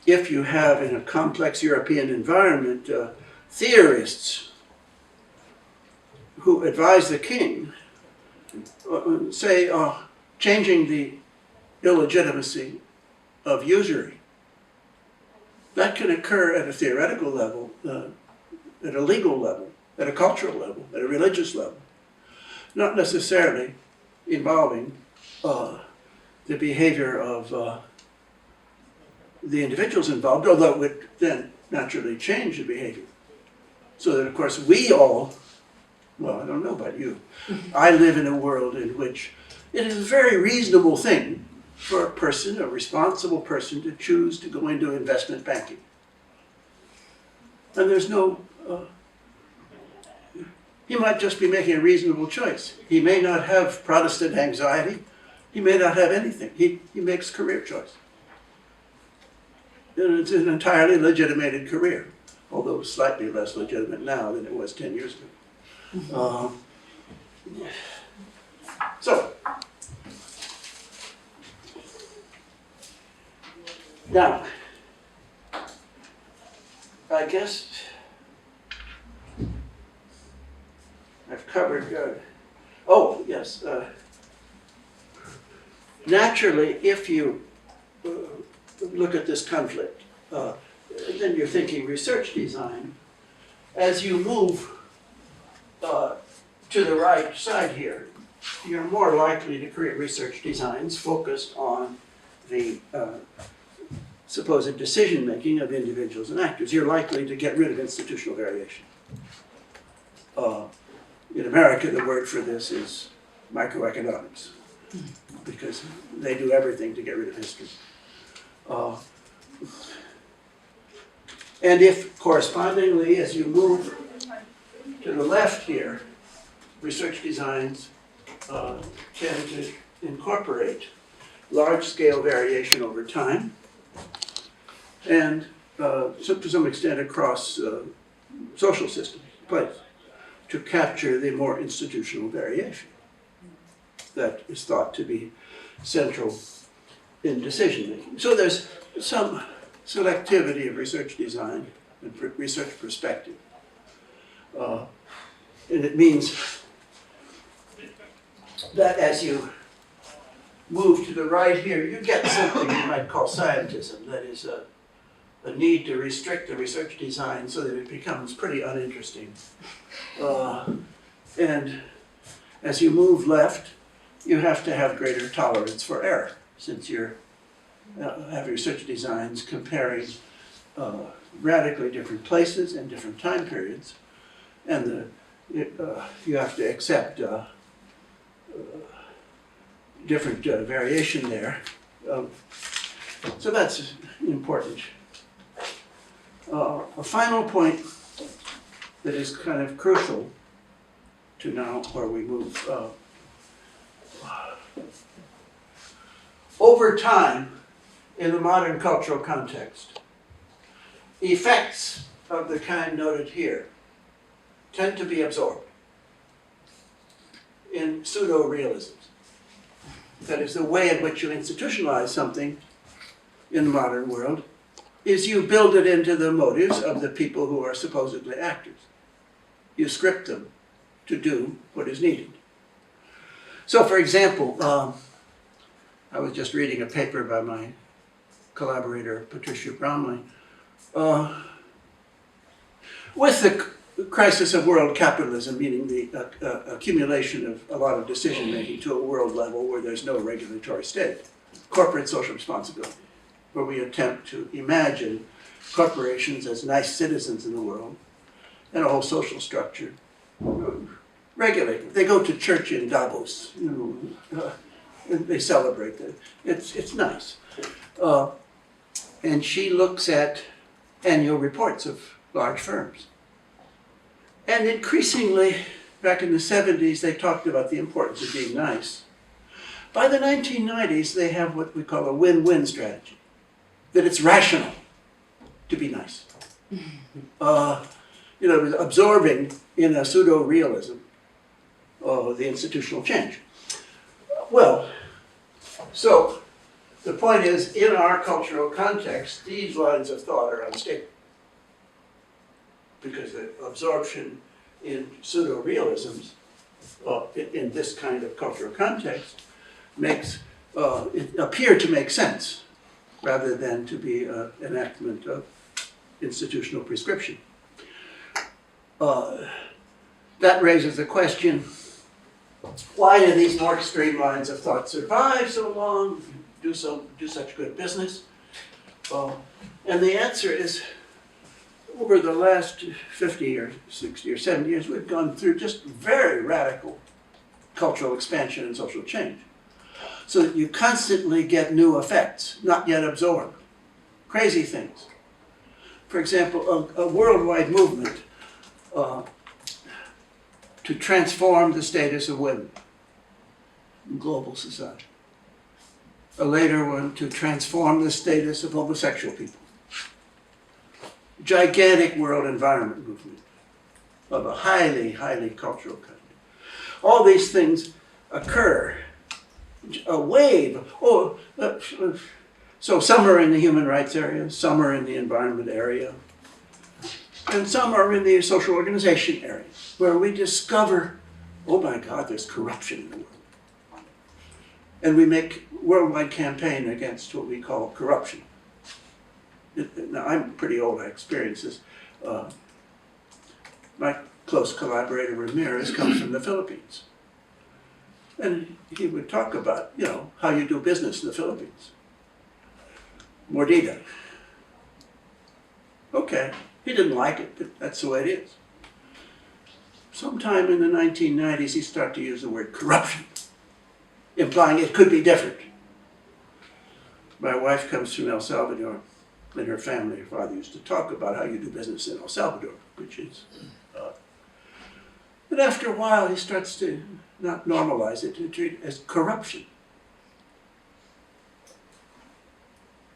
if you have in a complex European environment theorists who advise the king, say, changing the illegitimacy of usury, that can occur at a theoretical level, at a legal level, at a cultural level, at a religious level, not necessarily involving the behavior of the individuals involved, although it would then naturally change the behavior. So that, of course, we all, well, I don't know about you, I live in a world in which it is a very reasonable thing for a person, a responsible person, to choose to go into investment banking. And there's no, he might just be making a reasonable choice. He may not have Protestant anxiety. He may not have anything. He makes career choice. And it's an entirely legitimated career, although slightly less legitimate now than it was 10 years ago. So, now, I guess I've covered, oh, yes. Naturally, if you look at this conflict, then you're thinking research design. As you move to the right side here, you're more likely to create research designs focused on the supposed decision-making of individuals and actors. You're likely to get rid of institutional variation. In America, the word for this is microeconomics, because they do everything to get rid of history. And if, correspondingly, as you move to the left here, research designs tend to incorporate large-scale variation over time, and to some extent across social systems, place, to capture the more institutional variation that is thought to be central in decision-making. So there's some selectivity of research design and research perspective. And it means that as you move to the right here, you get something you might call scientism, that is a need to restrict the research design so that it becomes pretty uninteresting. And as you move left, you have to have greater tolerance for error, since you're have research designs comparing radically different places and different time periods, and you have to accept different variation there. So that's important. A final point that is kind of crucial to now where we move. Over time, in the modern cultural context, effects of the kind noted here tend to be absorbed in pseudo-realisms. That is, the way in which you institutionalize something in the modern world is you build it into the motives of the people who are supposedly actors. You script them to do what is needed. So, for example, I was just reading a paper by my collaborator, Patricia Bromley, with the crisis of world capitalism, meaning the accumulation of a lot of decision-making to a world level where there's no regulatory state, corporate social responsibility, where we attempt to imagine corporations as nice citizens in the world and a whole social structure regulated. They go to church in Davos, and they celebrate that. It's nice. And she looks at annual reports of large firms. And increasingly, back in the 70s, they talked about the importance of being nice. By the 1990s, they have what we call a win-win strategy, that it's rational to be nice. Absorbing in a pseudo-realism the institutional change. Well, so the point is, in our cultural context, these lines of thought are unstable. Because the absorption in pseudo-realisms, in this kind of cultural context, makes it appear to make sense, rather than to be an enactment of institutional prescription. That raises the question, why do these more extreme lines of thought survive so long, do such good business? And the answer is, over the last 50 or 60 or 70 years, we've gone through just very radical cultural expansion and social change. So that you constantly get new effects, not yet absorbed. Crazy things. For example, a worldwide movement to transform the status of women in global society. A later one to transform the status of homosexual people. Gigantic world environment movement of a highly, highly cultural kind. All these things occur. A wave. So some are in the human rights area, some are in the environment area, and some are in the social organization area, where we discover, oh my God, there's corruption in the world. And we make worldwide campaign against what we call corruption. Now, I'm pretty old, I experienced this. My close collaborator, Ramirez, comes from the Philippines. And he would talk about, how you do business in the Philippines. Mordida. Okay, he didn't like it, but that's the way it is. Sometime in the 1990s, he started to use the word corruption, implying it could be different. My wife comes from El Salvador. In her family, her father used to talk about how you do business in El Salvador, which is... But after a while, he starts to not normalize it, to treat it as corruption.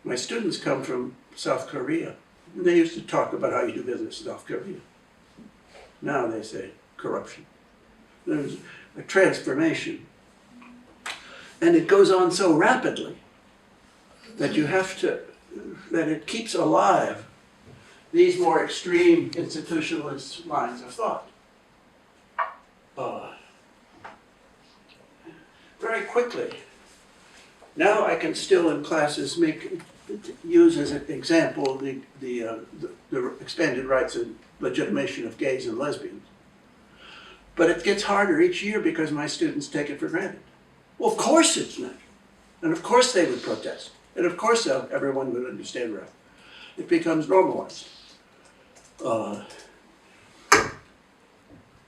My students come from South Korea, and they used to talk about how you do business in South Korea. Now they say corruption. There's a transformation. And it goes on so rapidly that you have to, that it keeps alive these more extreme institutionalist lines of thought. Very quickly. Now I can still in classes use as an example the expanded rights and legitimation of gays and lesbians. But it gets harder each year because my students take it for granted. Well, of course it's not. And of course they would protest. And of course everyone would understand right. It becomes normalized.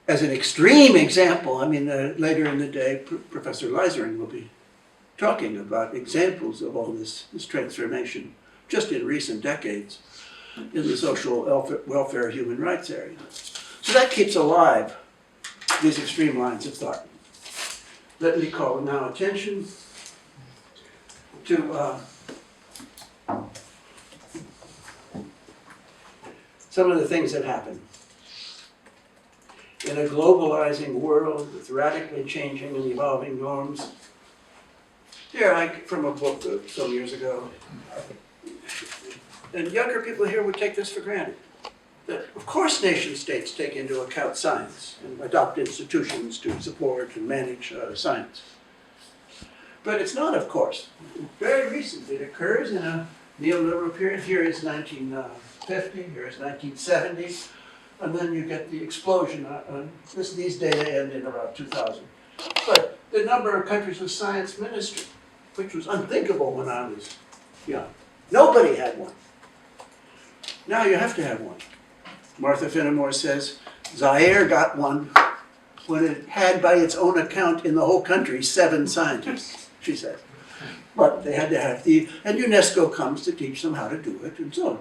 As an extreme example, later in the day, Professor Leisering will be talking about examples of all this transformation just in recent decades in the social welfare human rights area. So that keeps alive these extreme lines of thought. Let me call now attention to some of the things that happen. In a globalizing world with radically changing and evolving norms. Here, from a book some years ago. And younger people here would take this for granted. That, of course, nation states take into account science and adopt institutions to support and manage science. But it's not, of course. Very recently, it occurs in a neoliberal period. Here is 1950, here is 1970. And then you get the explosion. These data end in about 2000. But the number of countries with science ministry, which was unthinkable when I was young. Nobody had one. Now you have to have one. Martha Finnemore says, Zaire got one when it had, by its own account, in the whole country, 7 scientists, she says. But they had to have and UNESCO comes to teach them how to do it, and so on.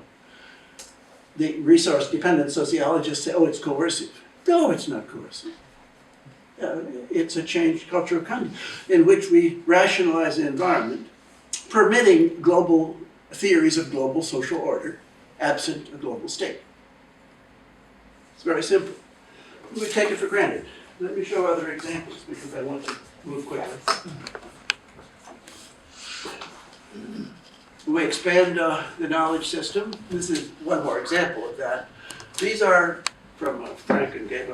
the resource-dependent sociologists say, oh, it's coercive. No, it's not coercive. It's a changed cultural context in which we rationalize the environment, permitting global theories of global social order, absent a global state. It's very simple. We take it for granted. Let me show other examples because I want to move quickly. We expand the knowledge system. This is one more example of that. These are from Frank and Gabe.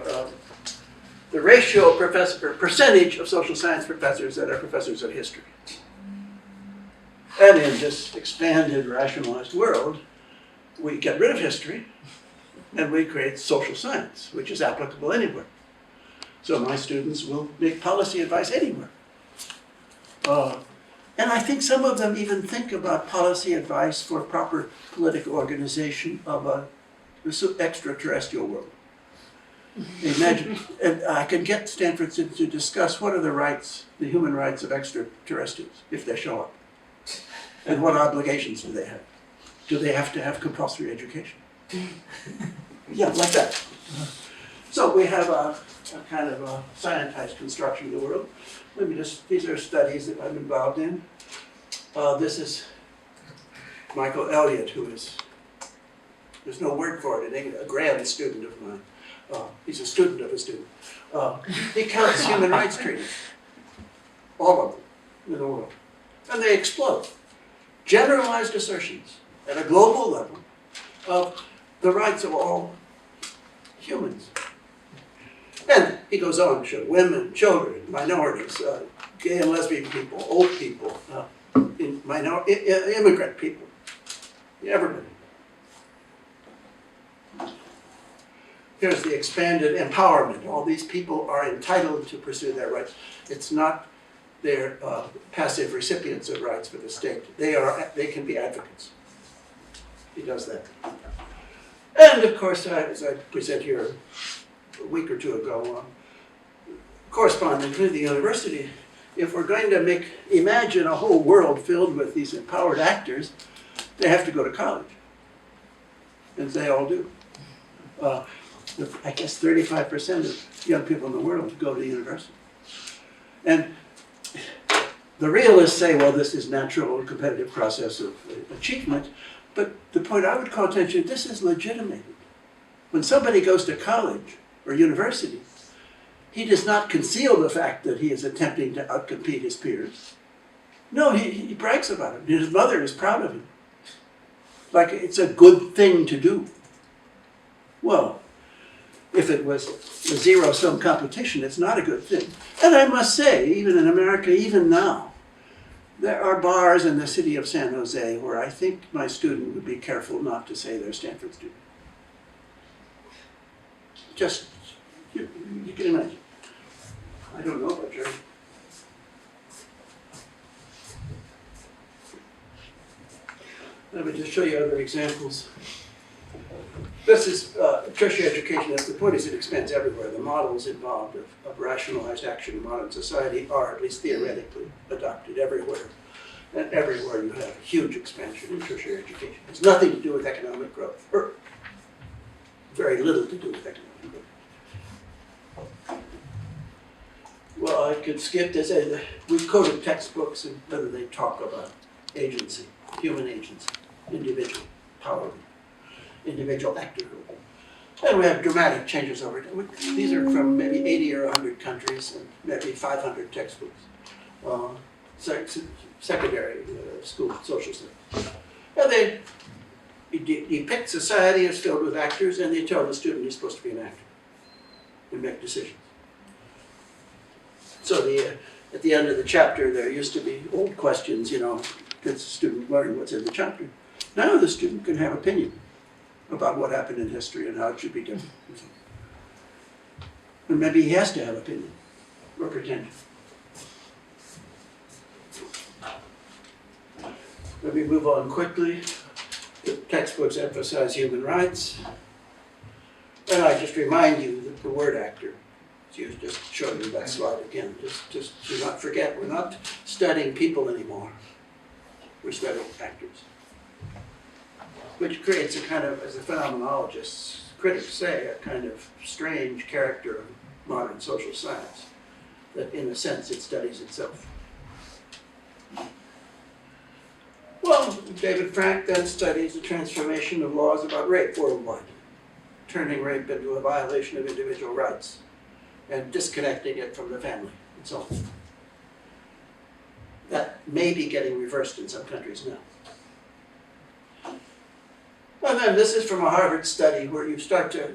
The ratio percentage of social science professors that are professors of history. And in this expanded, rationalized world, we get rid of history and we create social science, which is applicable anywhere. So my students will make policy advice anywhere. And I think some of them even think about policy advice for proper political organization of an extraterrestrial world. Imagine, and I can get Stanford to discuss what are the rights, the human rights of extraterrestrials if they show up. And what obligations do they have? Do they have to have compulsory education? Yeah, like that. So we have a kind of a scientized construction of the world. Let me just, these are studies that I'm involved in. This is Michael Elliott, who is, there's no word for it in English, a grand student of mine. He's a student of a student. He counts human rights treaties, all of them in the world. And they explode. Generalized assertions at a global level of the rights of all humans. And he goes on to show women, children, minorities, gay and lesbian people, old people, immigrant people, everybody. Here's the expanded empowerment. All these people are entitled to pursue their rights. It's not they're passive recipients of rights for the state. They can be advocates. He does that. And of course, as I presented here a week or two ago, corresponding to the university, if we're going to imagine a whole world filled with these empowered actors, they have to go to college. And they all do. I guess 35% of young people in the world go to university. And the realists say, well, this is natural competitive process of achievement. But the point I would call attention, this is legitimated. When somebody goes to college or university, he does not conceal the fact that he is attempting to outcompete his peers. No, he brags about it. His mother is proud of him. Like it's a good thing to do. Well, if it was a zero-sum competition, it's not a good thing. And I must say, even in America, even now, there are bars in the city of San Jose where I think my student would be careful not to say they're a Stanford student. Just, you can imagine. I don't know about Jerry. Let me just show you other examples. This is tertiary education. The point is it expands everywhere. The models involved of rationalized action in modern society are, at least theoretically, adopted everywhere. And everywhere you have huge expansion in tertiary education. It's nothing to do with economic growth, or very little to do with economic growth. Well, I could skip this. We've quoted textbooks and whether they talk about agency, human agency, individual power, individual actorhood. And we have dramatic changes over time. These are from maybe 80 or 100 countries and maybe 500 textbooks. Secondary school social studies. And they depict society as filled with actors, and they tell the student he's supposed to be an actor and make decisions. So at the end of the chapter, there used to be old questions, does the student learn what's in the chapter? Now the student can have opinion about what happened in history and how it should be done. And maybe he has to have opinion or pretend. Let me move on quickly. The textbooks emphasize human rights. And I just remind you that the word actor is used, just showing you that slide again. Just do not forget, we're not studying people anymore. We're studying actors. which creates a kind of, as the phenomenologists, critics say, a kind of strange character of modern social science, that in a sense it studies itself. Well, David Frank then studies the transformation of laws about rape worldwide, turning rape into a violation of individual rights and disconnecting it from the family and so on. That may be getting reversed in some countries now. And then this is from a Harvard study where you start to,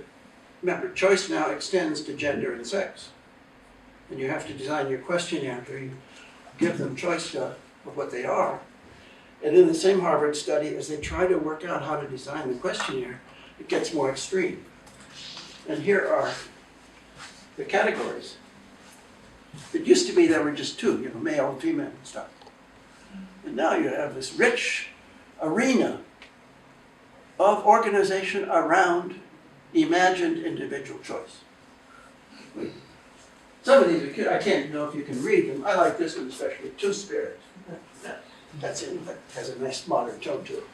remember, choice now extends to gender and sex. And you have to design your questionnaire after you give them choice of what they are. And in the same Harvard study, as they try to work out how to design the questionnaire, it gets more extreme. And here are the categories. It used to be there were just two, male and female and stuff. And now you have this rich arena of organization around imagined individual choice. Some of these, I can't know if you can read them. I like this one especially, Two-Spirit. That has a nice modern tone to it.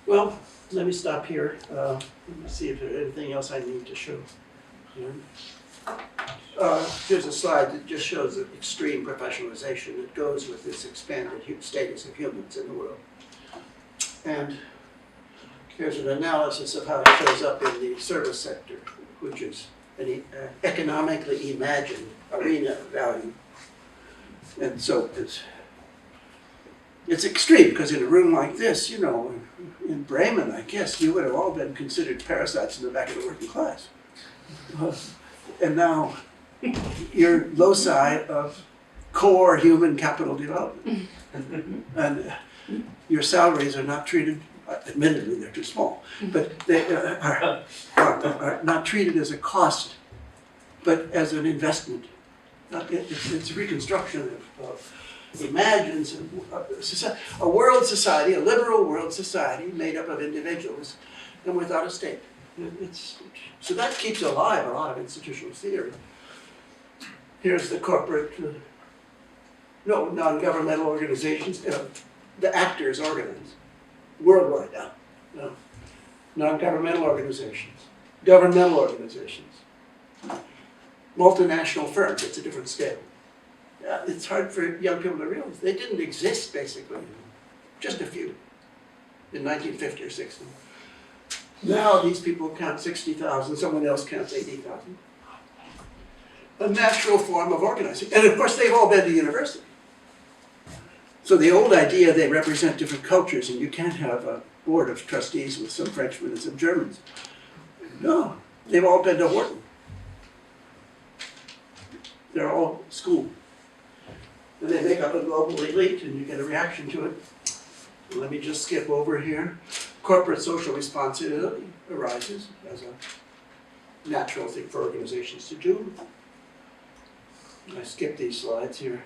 Well, let me stop here. Let me see if there's anything else I need to show here. Here's a slide that just shows the extreme professionalization that goes with this expanded status of humans in the world. And here's an analysis of how it shows up in the service sector, which is an economically imagined arena of value. And so it's extreme, because in a room like this, in Bremen, I guess, you would have all been considered parasites in the back of the working class. And now you're loci of core human capital development. And your salaries are not treated, admittedly they're too small, but they are not treated as a cost, but as an investment. It's a reconstruction of imagines a world society, a liberal world society made up of individuals and without a state. So that keeps alive a lot of institutional theory. Here's the corporate, non-governmental organizations, the actors organized worldwide now. Non-governmental organizations, governmental organizations, multinational firms. It's a different scale. It's hard for young people to realize they didn't exist basically, just a few in 1950 or 60. Now these people count 60,000, someone else counts 80,000. A natural form of organizing. And of course they've all been to university. So the old idea they represent different cultures and you can't have a board of trustees with some Frenchmen and some Germans. No, they've all been to Wharton. They're all schooled. And they make up a global elite and you get a reaction to it. Let me just skip over here. Corporate social responsibility arises as a natural thing for organizations to do. I skipped these slides here.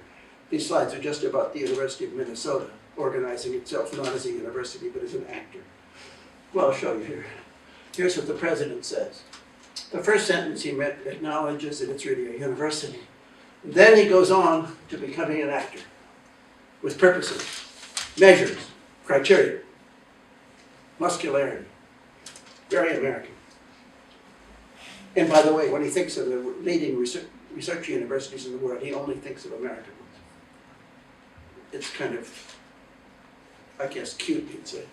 These slides are just about the University of Minnesota organizing itself not as a university but as an actor. Well, I'll show you here. Here's what the president says. The first sentence he acknowledges that it's really a university. And then he goes on to becoming an actor with purposes, measures, criteria, muscularity. Very American. And by the way, when he thinks of the leading research universities in the world, he only thinks of American ones. It's kind of, I guess, cute, you'd say.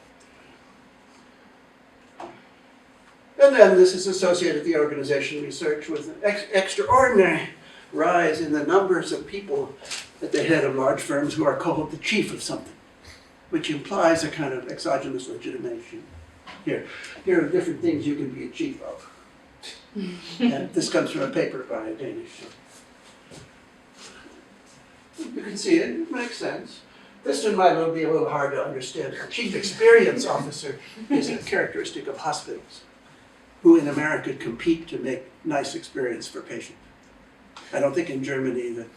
And then this is associated with the organization research with an extraordinary rise in the numbers of people at the head of large firms who are called the chief of something, which implies a kind of exogenous legitimation. Here are different things you can be a chief of. And this comes from a paper by a Danish. You can see it makes sense. This one might be a little hard to understand. A chief experience officer is a characteristic of hospitals, who in America compete to make nice experience for patients. I don't think in Germany that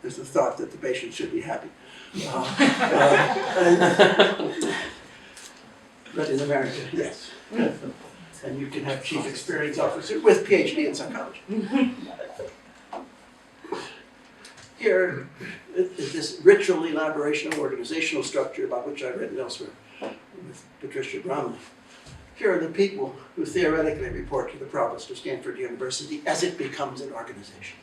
there's the thought that the patient should be happy. But in America, yes. And you can have chief experience officer with PhD in psychology. here is this ritual elaboration of organizational structure about which I've written elsewhere with Patricia Bromley. Here are the people who theoretically report to the provost of Stanford University as it becomes an organization,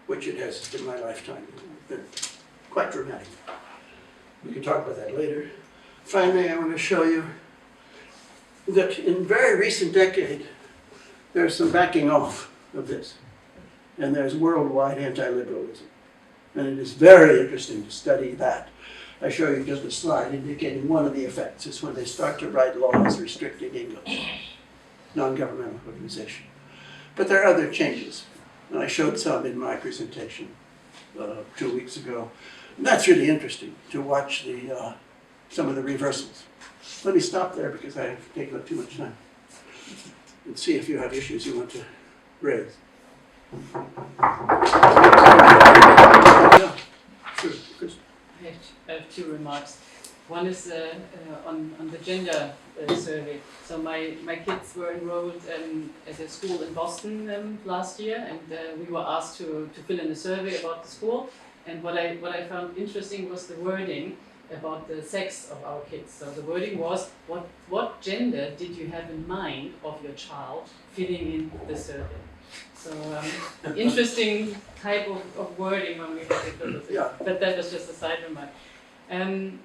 which it has in my lifetime been quite dramatic. We can talk about that later. Finally, I want to show you that in very recent decade, there's some backing off of this. And there's worldwide anti-liberalism. And it is very interesting to study that. I show you just a slide indicating one of the effects is when they start to write laws restricting English, non-governmental organization. But there are other changes. And I showed some in my presentation 2 weeks ago. And that's really interesting to watch some of the reversals. Let me stop there because I've taken up too much time. And see if you have issues you want to raise. Yeah, sure, Chris. I have two remarks. One is on the gender survey. So my kids were enrolled at a school in Boston last year, and we were asked to fill in a survey about the school. And what I found interesting was the wording about the sex of our kids. So the wording was, what gender did you have in mind of your child filling in the survey? So interesting type of wording when we had it. Yeah. But that was just a side remark.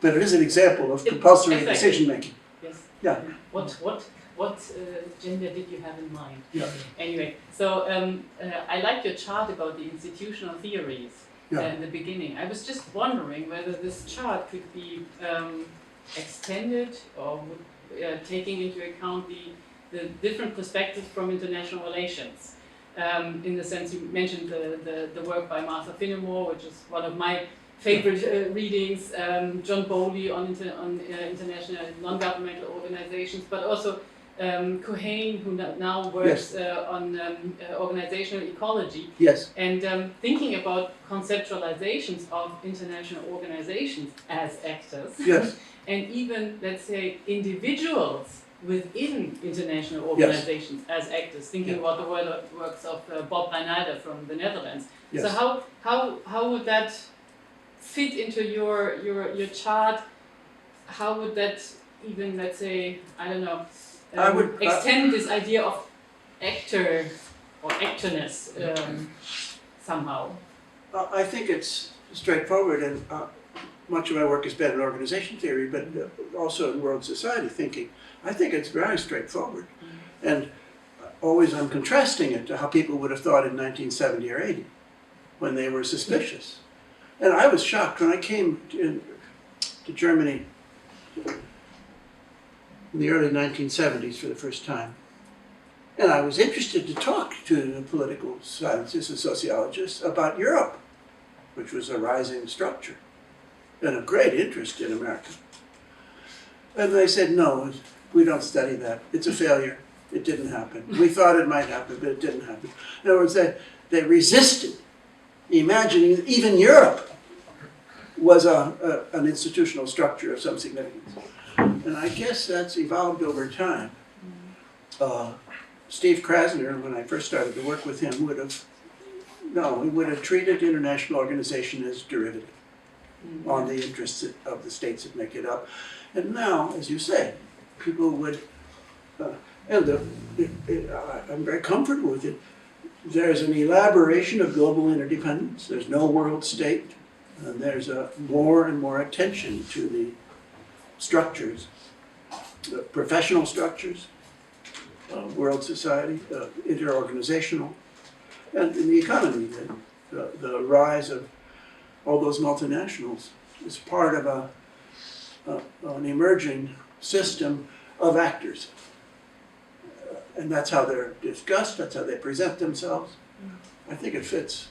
But it is an example of compulsory exactly. decision making. Yes. Yeah. What gender did you have in mind? Yeah. Anyway, so I like your chart about the institutional theories in the beginning. I was just wondering whether this chart could be extended or taking into account the different perspectives from international relations. In the sense you mentioned the work by Martha Finnemore, which is one of my favorite readings, John Bowley on international non-governmental organizations, but also Cohen, who now works on organizational ecology. Yes. And thinking about conceptualizations of international organizations as actors. Yes. And even, let's say, individuals within international organizations as actors, thinking about the works of Bob Reinalde from the Netherlands. Yes. So how would that fit into your chart? How would that even, let's say, I don't know, extend this idea of actor or actorness somehow? I think it's straightforward, and much of my work has been in organization theory, but also in world society thinking. I think it's very straightforward. And always I'm contrasting it to how people would have thought in 1970 or 80, when they were suspicious. And I was shocked when I came to Germany in the early 1970s for the first time. And I was interested to talk to the political scientists and sociologists about Europe, which was a rising structure and of great interest in America. And they said, no, we don't study that. It's a failure. It didn't happen. We thought it might happen, but it didn't happen. In other words, they resisted imagining that even Europe was an institutional structure of some significance. And I guess that's evolved over time. Steve Krasner, when I first started to work with him, would have treated international organization as derivative on the interests of the states that make it up. And now, as you say, people would, I'm very comfortable with it. There's an elaboration of global interdependence. There's no world state. And there's more and more attention to the structures, the professional structures, world society, interorganizational, and in the economy, the rise of all those multinationals is part of an emerging system of actors. And that's how they're discussed, that's how they present themselves. I think it fits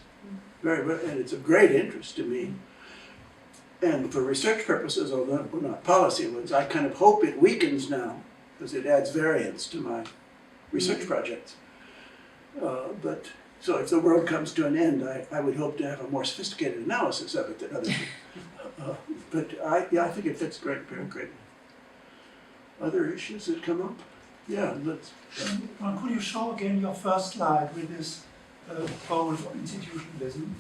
very well, and it's of great interest to me. And for research purposes, although not policy ones, I kind of hope it weakens now, because it adds variance to my research projects. So if the world comes to an end, I would hope to have a more sophisticated analysis of it than others. But I think it fits very great. Other issues that come up? Yeah, let's. Could you show again your first slide with this pole for institutionalism?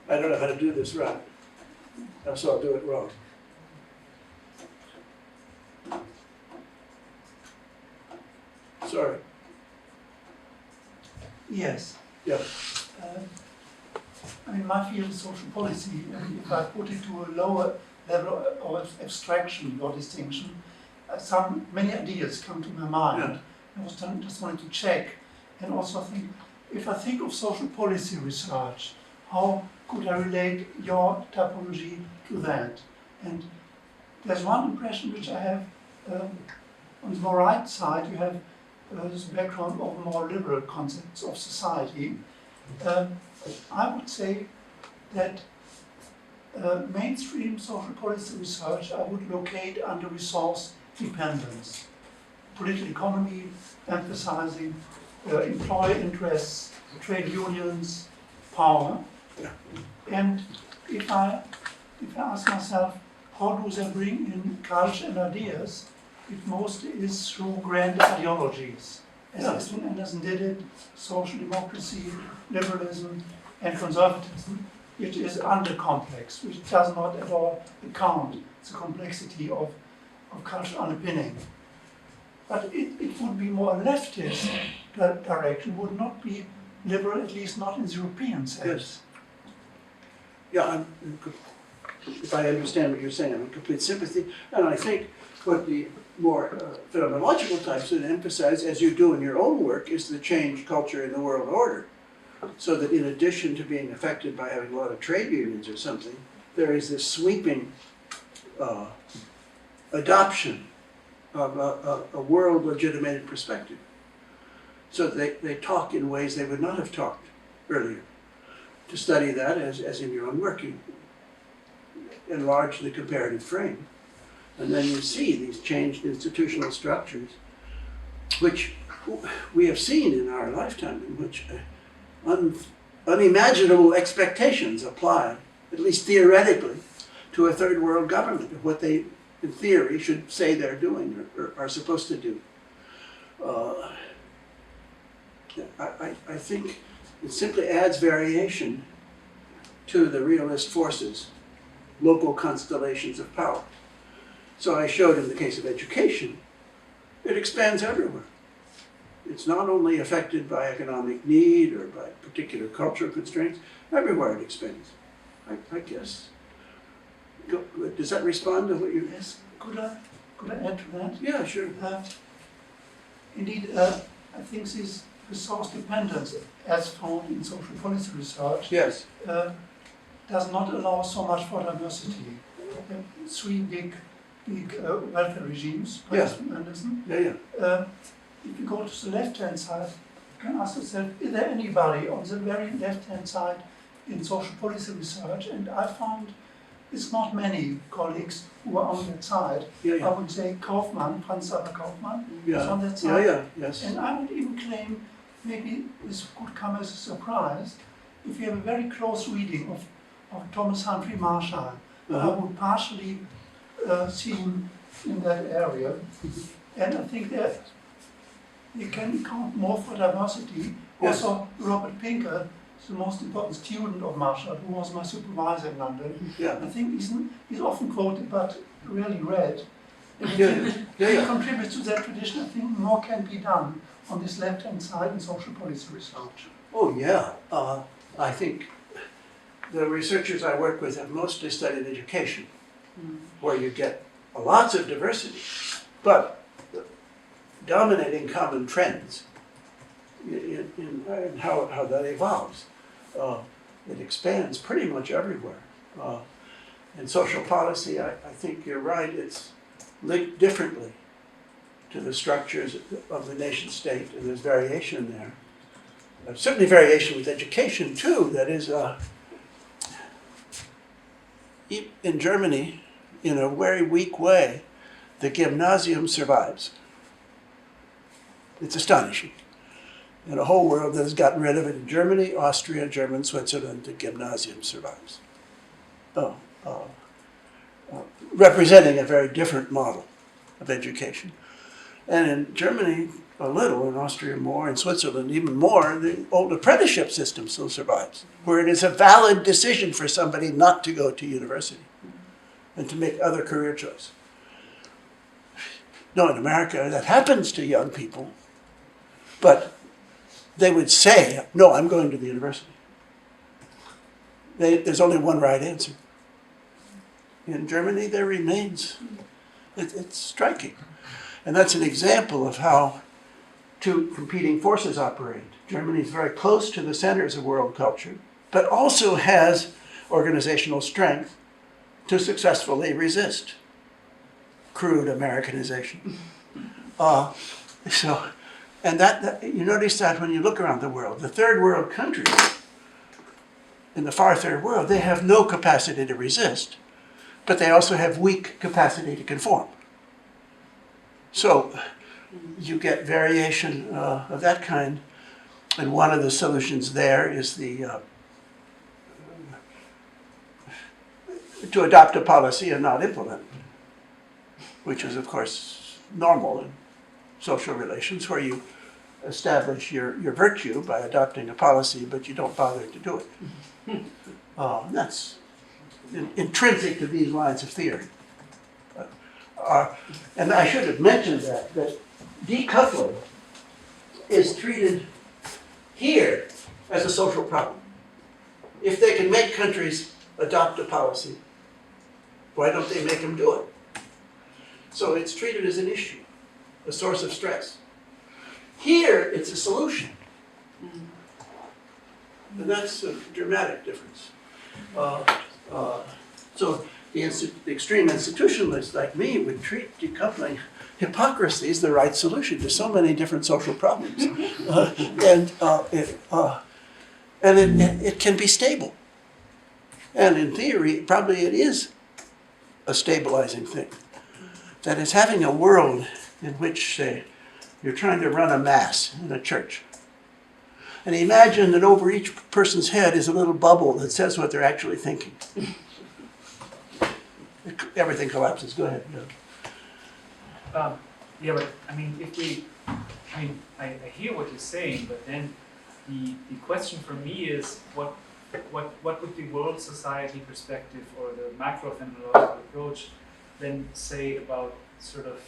I don't know how to do this right, so I'll do it wrong. Sorry. Yes. Yeah. I mean, my field is social policy, and if I put it to a lower level of abstraction or distinction, many ideas come to my mind. Yeah. I just wanted to check, and also think, if I think of social policy research, how could I relate your typology to that? And there's one impression which I have, on the more right side, you have this background of more liberal concepts of society. I would say that mainstream social policy research I would locate under resource dependence. Political economy emphasizing employer interests, trade unions, power. And if I ask myself, how do they bring in culture and ideas, it mostly is through grand ideologies. As Espen Andersen did it, social democracy, liberalism, and conservatism, which is undercomplex, which does not at all account the complexity of cultural underpinning. But it would be more leftist direction, would not be liberal, at least not in the European sense. Yes. Yeah, if I understand what you're saying, I'm in complete sympathy. And I think what the more phenomenological types would emphasize, as you do in your own work, is the changed culture in the world order. So that in addition to being affected by having a lot of trade unions or something, there is this sweeping adoption of a world legitimated perspective. So they talk in ways they would not have talked earlier. To study that, as in your own work, you enlarge the comparative frame. And then you see these changed institutional structures, which we have seen in our lifetime, in which unimaginable expectations apply, at least theoretically, to a third world government of what they, in theory, should say they're doing or are supposed to do. I think it simply adds variation to the realist forces, local constellations of power. So I showed in the case of education, it expands everywhere. It's not only affected by economic need or by particular cultural constraints, everywhere it expands. I guess. Does that respond to what you... Yes, could I add to that? Yeah, sure. Indeed, I think this resource dependence, as found in social policy research, Yes. Does not allow so much for diversity. Three big welfare regimes, Yes. Andersen. Yeah. If you go to the left-hand side, you can ask yourself, is there anybody on the very left-hand side in social policy research? And I found it's not many colleagues who are on that side. Yeah. I would say Kaufmann, Franz-Xaver Kaufmann, is Yeah. on that side. Yeah. Yes. And I would even claim, maybe this could come as a surprise, if you have a very close reading of Thomas Humphrey Marshall, I would partially see him in that area. And I think that you can account more for diversity. Yes. Also, Robert Pinker, the most important student of Marshall, who was my supervisor in London. Yeah. I think he's often quoted, but rarely read. And Yeah. he contributes to that tradition. I think more can be done on this left-hand side in social policy research. Oh, yeah. I think the researchers I work with have mostly studied education, where you get lots of diversity, but dominating common trends in how that evolves. It expands pretty much everywhere. In social policy, I think you're right, it's linked differently to the structures of the nation state, and there's variation there. Certainly variation with education too, that is, in Germany, in a very weak way, the gymnasium survives. It's astonishing. In a whole world that has gotten rid of it, in Germany, Austria, Germany, Switzerland, the gymnasium survives. Representing a very different model of education. And in Germany, a little, in Austria more, in Switzerland even more, the old apprenticeship system still survives, where it is a valid decision for somebody not to go to university and to make other career choice. No, in America, that happens to young people, but they would say, no, I'm going to the university. There's only one right answer. In Germany, there remains. It's striking. And that's an example of how two competing forces operate. Germany is very close to the centers of world culture, but also has organizational strength to successfully resist crude Americanization. And that you notice that when you look around the world, the third world countries, in the far third world, they have no capacity to resist, but they also have weak capacity to conform. So you get variation of that kind, and one of the solutions there is to adopt a policy and not implement it, which is, of course, normal in social relations, where you establish your virtue by adopting a policy, but you don't bother to do it. That's intrinsic to these lines of theory. And I should have mentioned that decoupling is treated here as a social problem. If they can make countries adopt a policy, why don't they make them do it? So it's treated as an issue, a source of stress. Here, it's a solution. And that's a dramatic difference. So the extreme institutionalists like me would treat decoupling hypocrisy as the right solution to so many different social problems. It can be stable. And in theory, probably it is a stabilizing thing. That is, having a world in which, say, you're trying to run a mass in a church. And imagine that over each person's head is a little bubble that says what they're actually thinking. Everything collapses. Go ahead. Yeah, but I mean, I hear what you're saying, but then the question for me is what would the world society perspective or the macro-phenomenological approach then say about sort of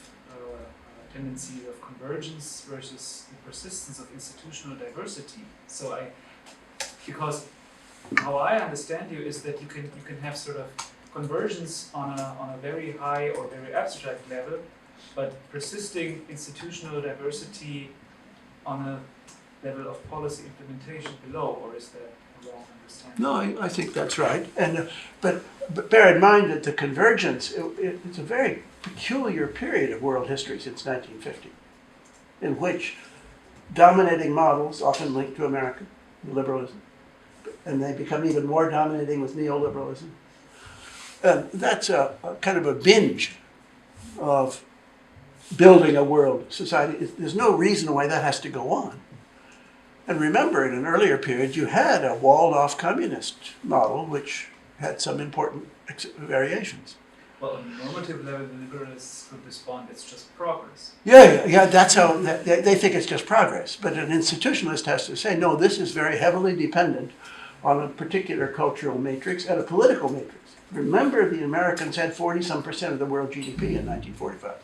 tendencies of convergence versus the persistence of institutional diversity? So because how I understand you is that you can have sort of convergence on a very high or very abstract level, but persisting institutional diversity on a level of policy implementation below, or is that a wrong understanding? No, I think that's right. But bear in mind that the convergence, it's a very peculiar period of world history since 1950, in which dominating models, often linked to American liberalism, and they become even more dominating with neoliberalism. And that's a kind of a binge of building a world society. There's no reason why that has to go on. And remember, in an earlier period, you had a walled-off communist model, which had some important variations. Well, on the normative level, the liberalists could respond, it's just progress. Yeah, that's how, they think it's just progress. But an institutionalist has to say, no, this is very heavily dependent on a particular cultural matrix and a political matrix. Remember, the Americans had 40-some% of the world GDP in 1945.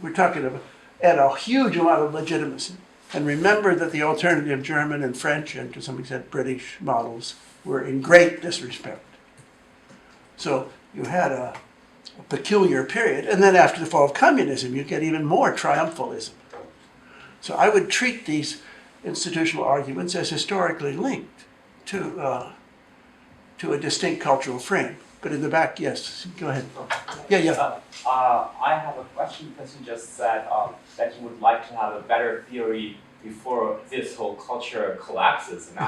We're talking about, and a huge amount of legitimacy. And remember that the alternative German and French, and to some extent British models, were in great disrespect. So you had a peculiar period. And then after the fall of communism, you get even more triumphalism. So I would treat these institutional arguments as historically linked to a distinct cultural frame. But in the back, yes, go ahead. Yeah. I have a question because you just said that you would like to have a better theory before this whole culture collapses. And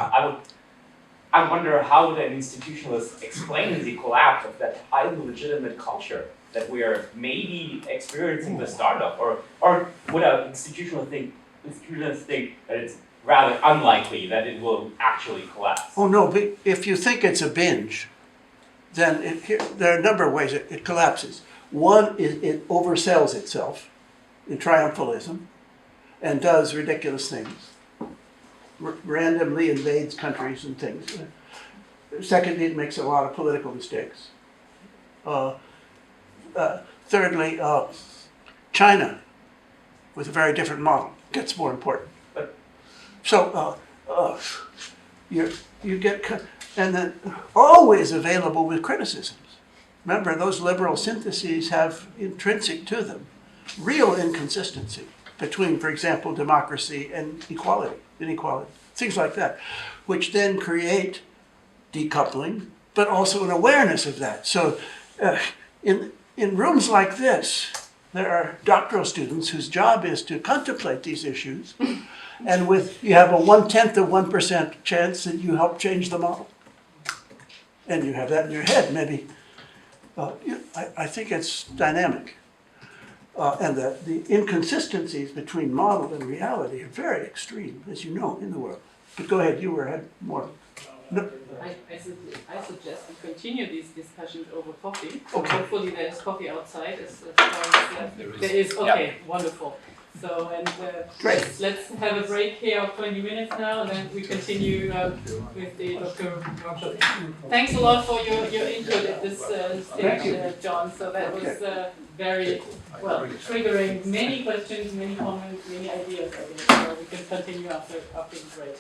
I wonder, how would an institutionalist explain the collapse of that highly legitimate culture that we are maybe experiencing the start of? Or would an institutionalist think that it's rather unlikely that it will actually collapse? Oh no, but if you think it's a binge, then there are a number of ways it collapses. One is it oversells itself in triumphalism, and does ridiculous things. Randomly invades countries and things. Secondly, it makes a lot of political mistakes. Thirdly, China, with a very different model, gets more important. So you get, and then always available with criticisms. Remember, those liberal syntheses have intrinsic to them real inconsistency between, for example, democracy and inequality, things like that, which then create decoupling, but also an awareness of that. So in rooms like this, there are doctoral students whose job is to contemplate these issues, and you have a 0.1% chance that you help change the model. And you have that in your head, maybe. I think it's dynamic. And the inconsistencies between model and reality are very extreme, as you know, in the world. But go ahead, you had more. No. I suggest we continue these discussions over coffee. So Okay. hopefully there's coffee outside as far as there is. Okay, wonderful. So Great. let's have a break here of 20 minutes now, and then we continue with the doctor workshop. Thanks a lot for your input at this stage, John. So that was very well triggering many questions, many comments, many ideas. I guess. So we can continue after the break.